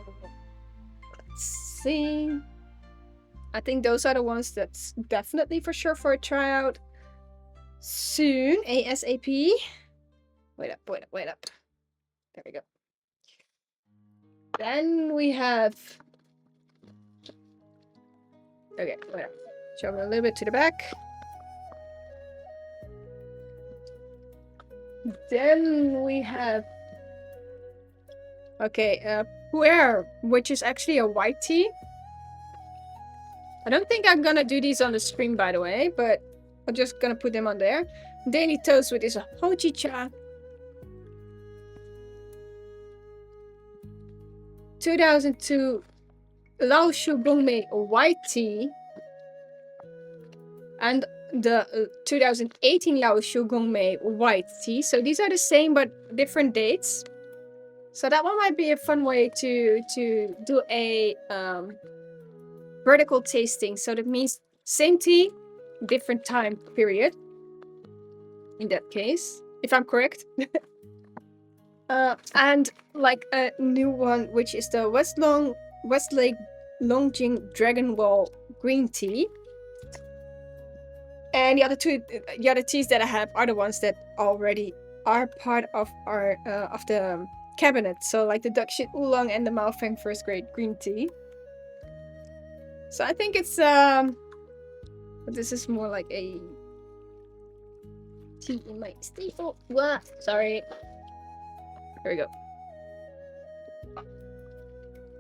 see. I think those are the ones that's definitely for sure for a tryout soon, ASAP. Wait up. There we go. Then we have... Okay, wait up. Show me a little bit to the back. Then we have... Okay, Puer, which is actually a white tea. I don't think I'm gonna do these on the stream, by the way, but I'm just gonna put them on there. Daily Toast, which is a Hojicha. 2002 Lao Shu Gongmei white tea. And the 2018 Lao Shu Gongmei white tea. So these are the same but different dates. So that one might be a fun way to do a vertical tasting. So that means same tea, different time period. In that case, if I'm correct. And like a new one, which is the Westlake Longjing Dragon Ball green tea. And the other teas that I have are the ones that already are part of our of the cabinet. So like the Duck Shit Oolong and the Maofeng First Grade green tea. So I think it's this is more like a tea in my staple. What? Sorry. There we go.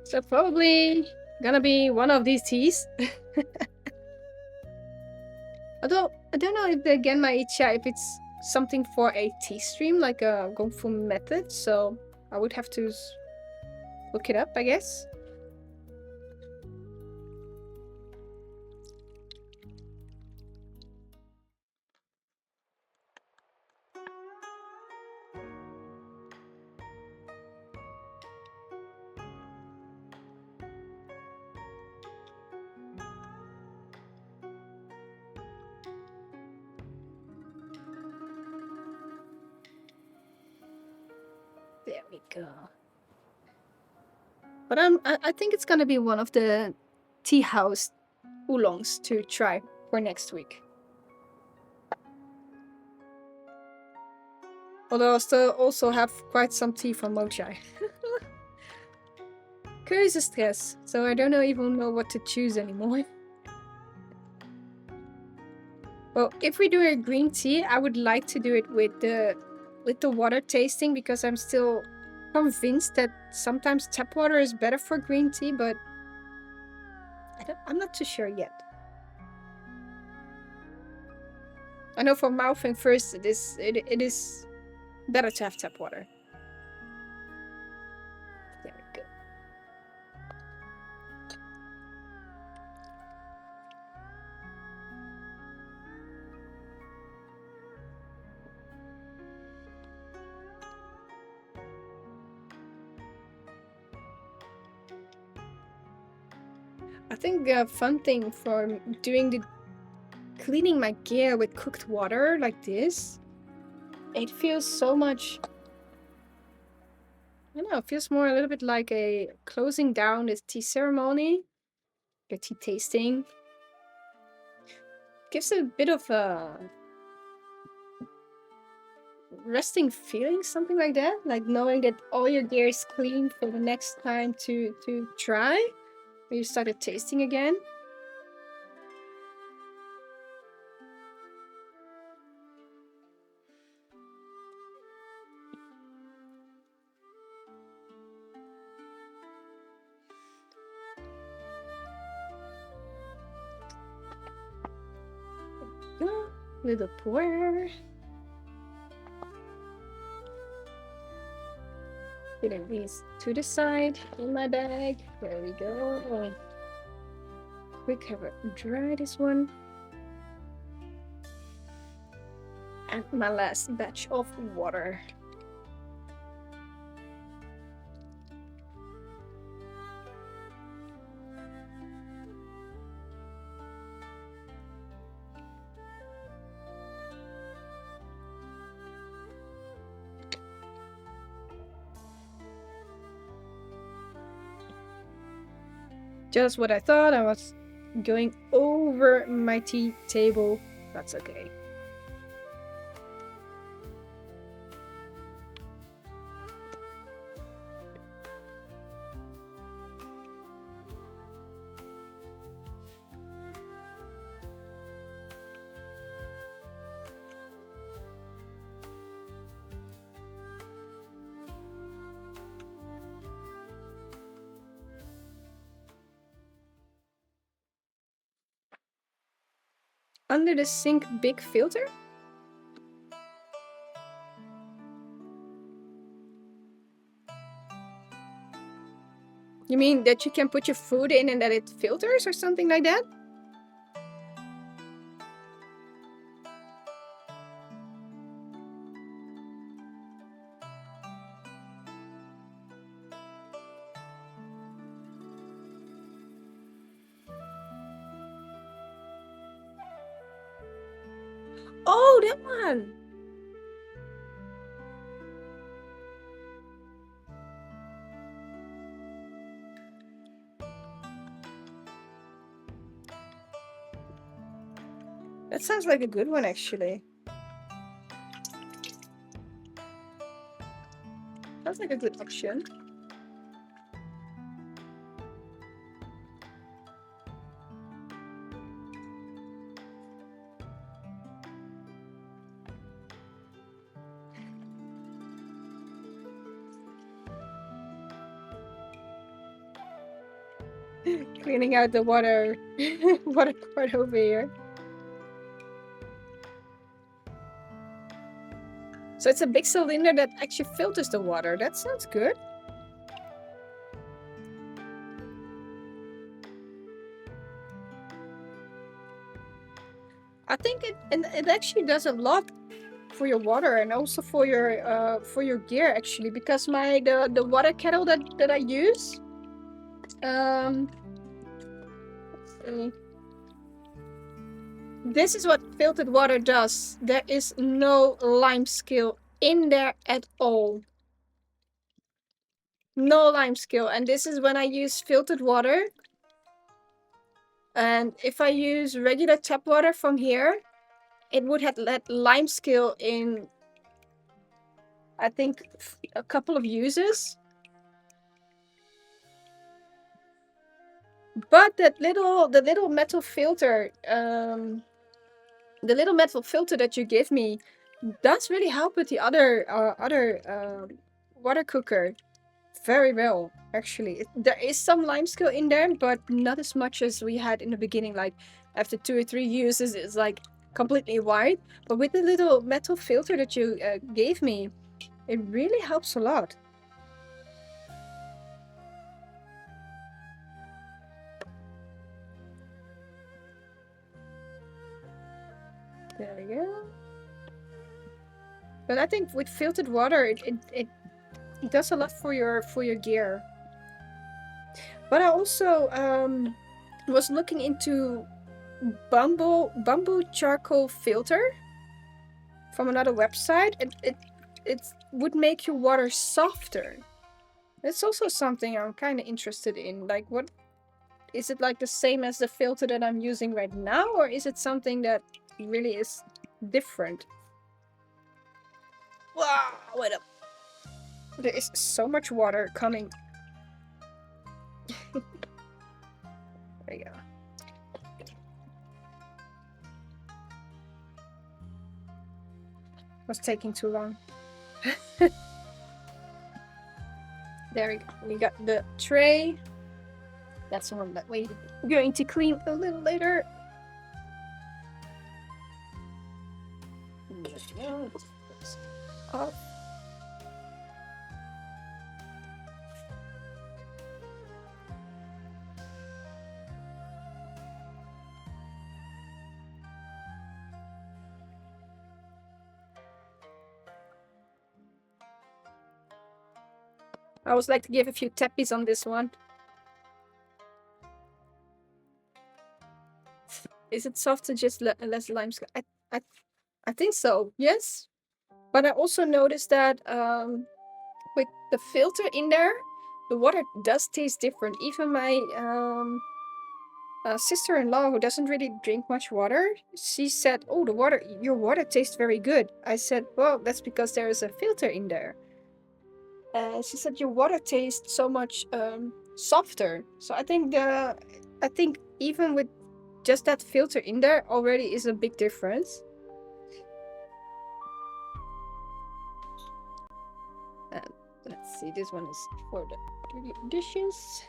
So probably gonna be one of these teas. Although I don't know if the Genmaicha, if it's something for a tea stream, like a Gongfu method. So I would have to look it up, I guess. There we go. But I think it's gonna be one of the tea house oolongs to try for next week. Although I still also have quite some tea from Moychay. Keuzestress, so I don't even know what to choose anymore. Well, if we do a green tea, I would like to do it with the water tasting, because I'm still convinced that sometimes tap water is better for green tea, but I'm not too sure yet. I know for Maofeng First, it is better to have tap water. There we go. I think the fun thing for doing the cleaning my gear with cooked water like this, it feels so much, I don't know, it feels more a little bit like a closing down this tea ceremony, your tea tasting. Gives a bit of a resting feeling, something like that, like knowing that all your gear is clean for the next time to try when you started tasting again. Little pour. Putting these to the side in my bag. There we go. Quick have a dry this one. And my last batch of water. Just what I thought. I was going over my tea table. That's okay. Under the sink big filter? You mean that you can put your food in and that it filters or something like that? Oh, that one! That sounds like a good one, actually. Sounds like a good option. Cleaning out the water part over here. So it's a big cylinder that actually filters the water. That sounds good. I think it actually does a lot for your water and also for your gear, actually, because the water kettle that I use, let's see. This is what filtered water does. There is no lime scale in there at all. No lime scale. And this is when I use filtered water. And if I use regular tap water from here, it would have let lime scale in, I think, a couple of uses. But the little metal filter, the little metal filter that you give me does really help with the other water cooker very well, actually. There is some lime scale in there, but not as much as we had in the beginning. Like after 2 or 3 uses, it's like completely white. But with the little metal filter that you gave me, it really helps a lot. There we go. But I think with filtered water, it does a lot for your gear. But I also was looking into bamboo charcoal filter from another website. It would make your water softer. That's also something I'm kind of interested in. Like, what is it, like the same as the filter that I'm using right now, or is it something that really is different? Wow, wait up. There is so much water coming. There you go. Was taking too long. There we go. We got the tray. That's the one that we're going to clean a little later. Off. I would like to give a few tappies on this one. Is it soft or just less lime? I think so, yes. But I also noticed that with the filter in there, the water does taste different. Even my sister-in-law, who doesn't really drink much water, she said, "Oh, your water tastes very good." I said, "Well, that's because there is a filter in there." She said, "Your water tastes so much softer." So I think even with just that filter in there already is a big difference. Let's see, this one is for the dirty dishes.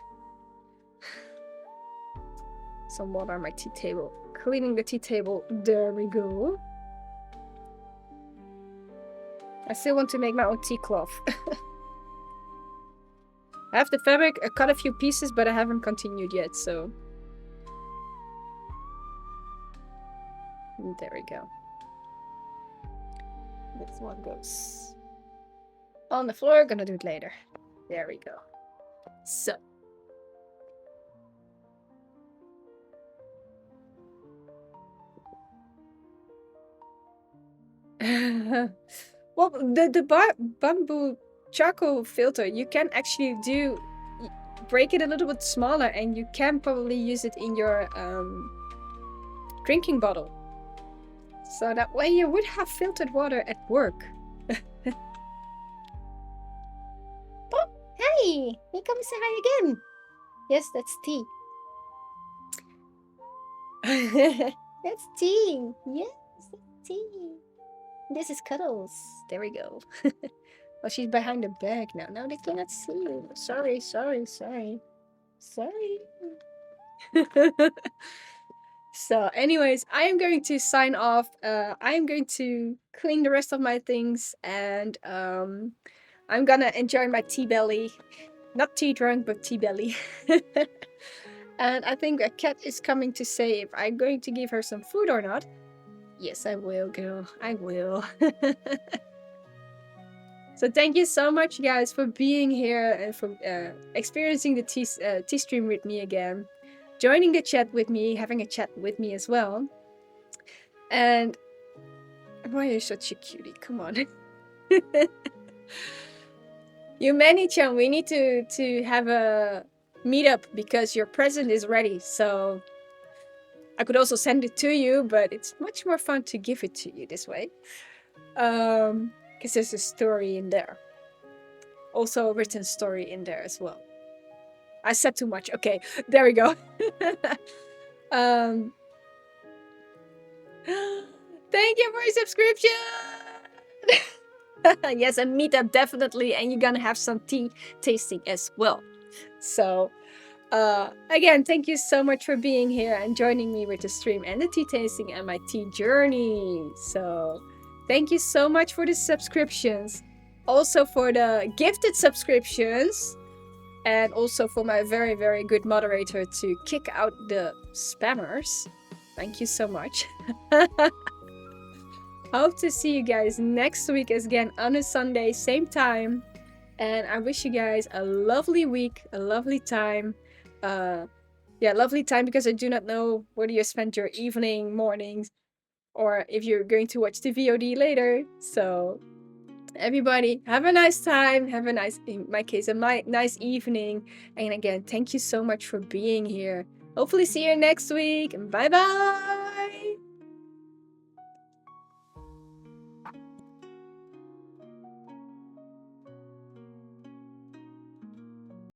Some water on my tea table. Cleaning the tea table. There we go. I still want to make my own tea cloth. I have the fabric, I cut a few pieces, but I haven't continued yet, so... There we go. This one goes on the floor. Gonna do it later. There we go. So. Well, the bamboo charcoal filter, you can actually break it a little bit smaller, and you can probably use it in your drinking bottle. So that way you would have filtered water at work. Oh, hey! You come say hi again. Yes, that's tea. That's tea. Yes, that's tea. This is Cuddles. There we go. Oh, she's behind the bag now. Now they cannot see you. Sorry. So anyways, I am going to sign off. I am going to clean the rest of my things, and I'm gonna enjoy my tea belly. Not tea drunk, but tea belly. And I think a cat is coming to say if I'm going to give her some food or not. Yes, I will, girl. I will. So thank you so much, guys, for being here and for experiencing the tea stream with me again. Joining the chat with me, having a chat with me as well. And why are you such a cutie? Come on. Yumani-chan, we need to have a meetup because your present is ready. So I could also send it to you, but it's much more fun to give it to you this way. Because there's a story in there. Also a written story in there as well. I said too much. Okay, there we go. Thank you for your subscription. Yes, a meetup definitely, and you're gonna have some tea tasting as well. So again, thank you so much for being here and joining me with the stream and the tea tasting and my tea journey. So thank you so much for the subscriptions, also for the gifted subscriptions, and also for my very, very good moderator to kick out the spammers. Thank you so much. Hope to see you guys next week again on a Sunday, same time. And I wish you guys a lovely week, a lovely time. Yeah, lovely time, because I do not know whether you spend your evening, mornings, or if you're going to watch the VOD later. So everybody, have a nice time. Have a nice, in my case, a nice evening. And again, thank you so much for being here. Hopefully see you next week. Bye bye.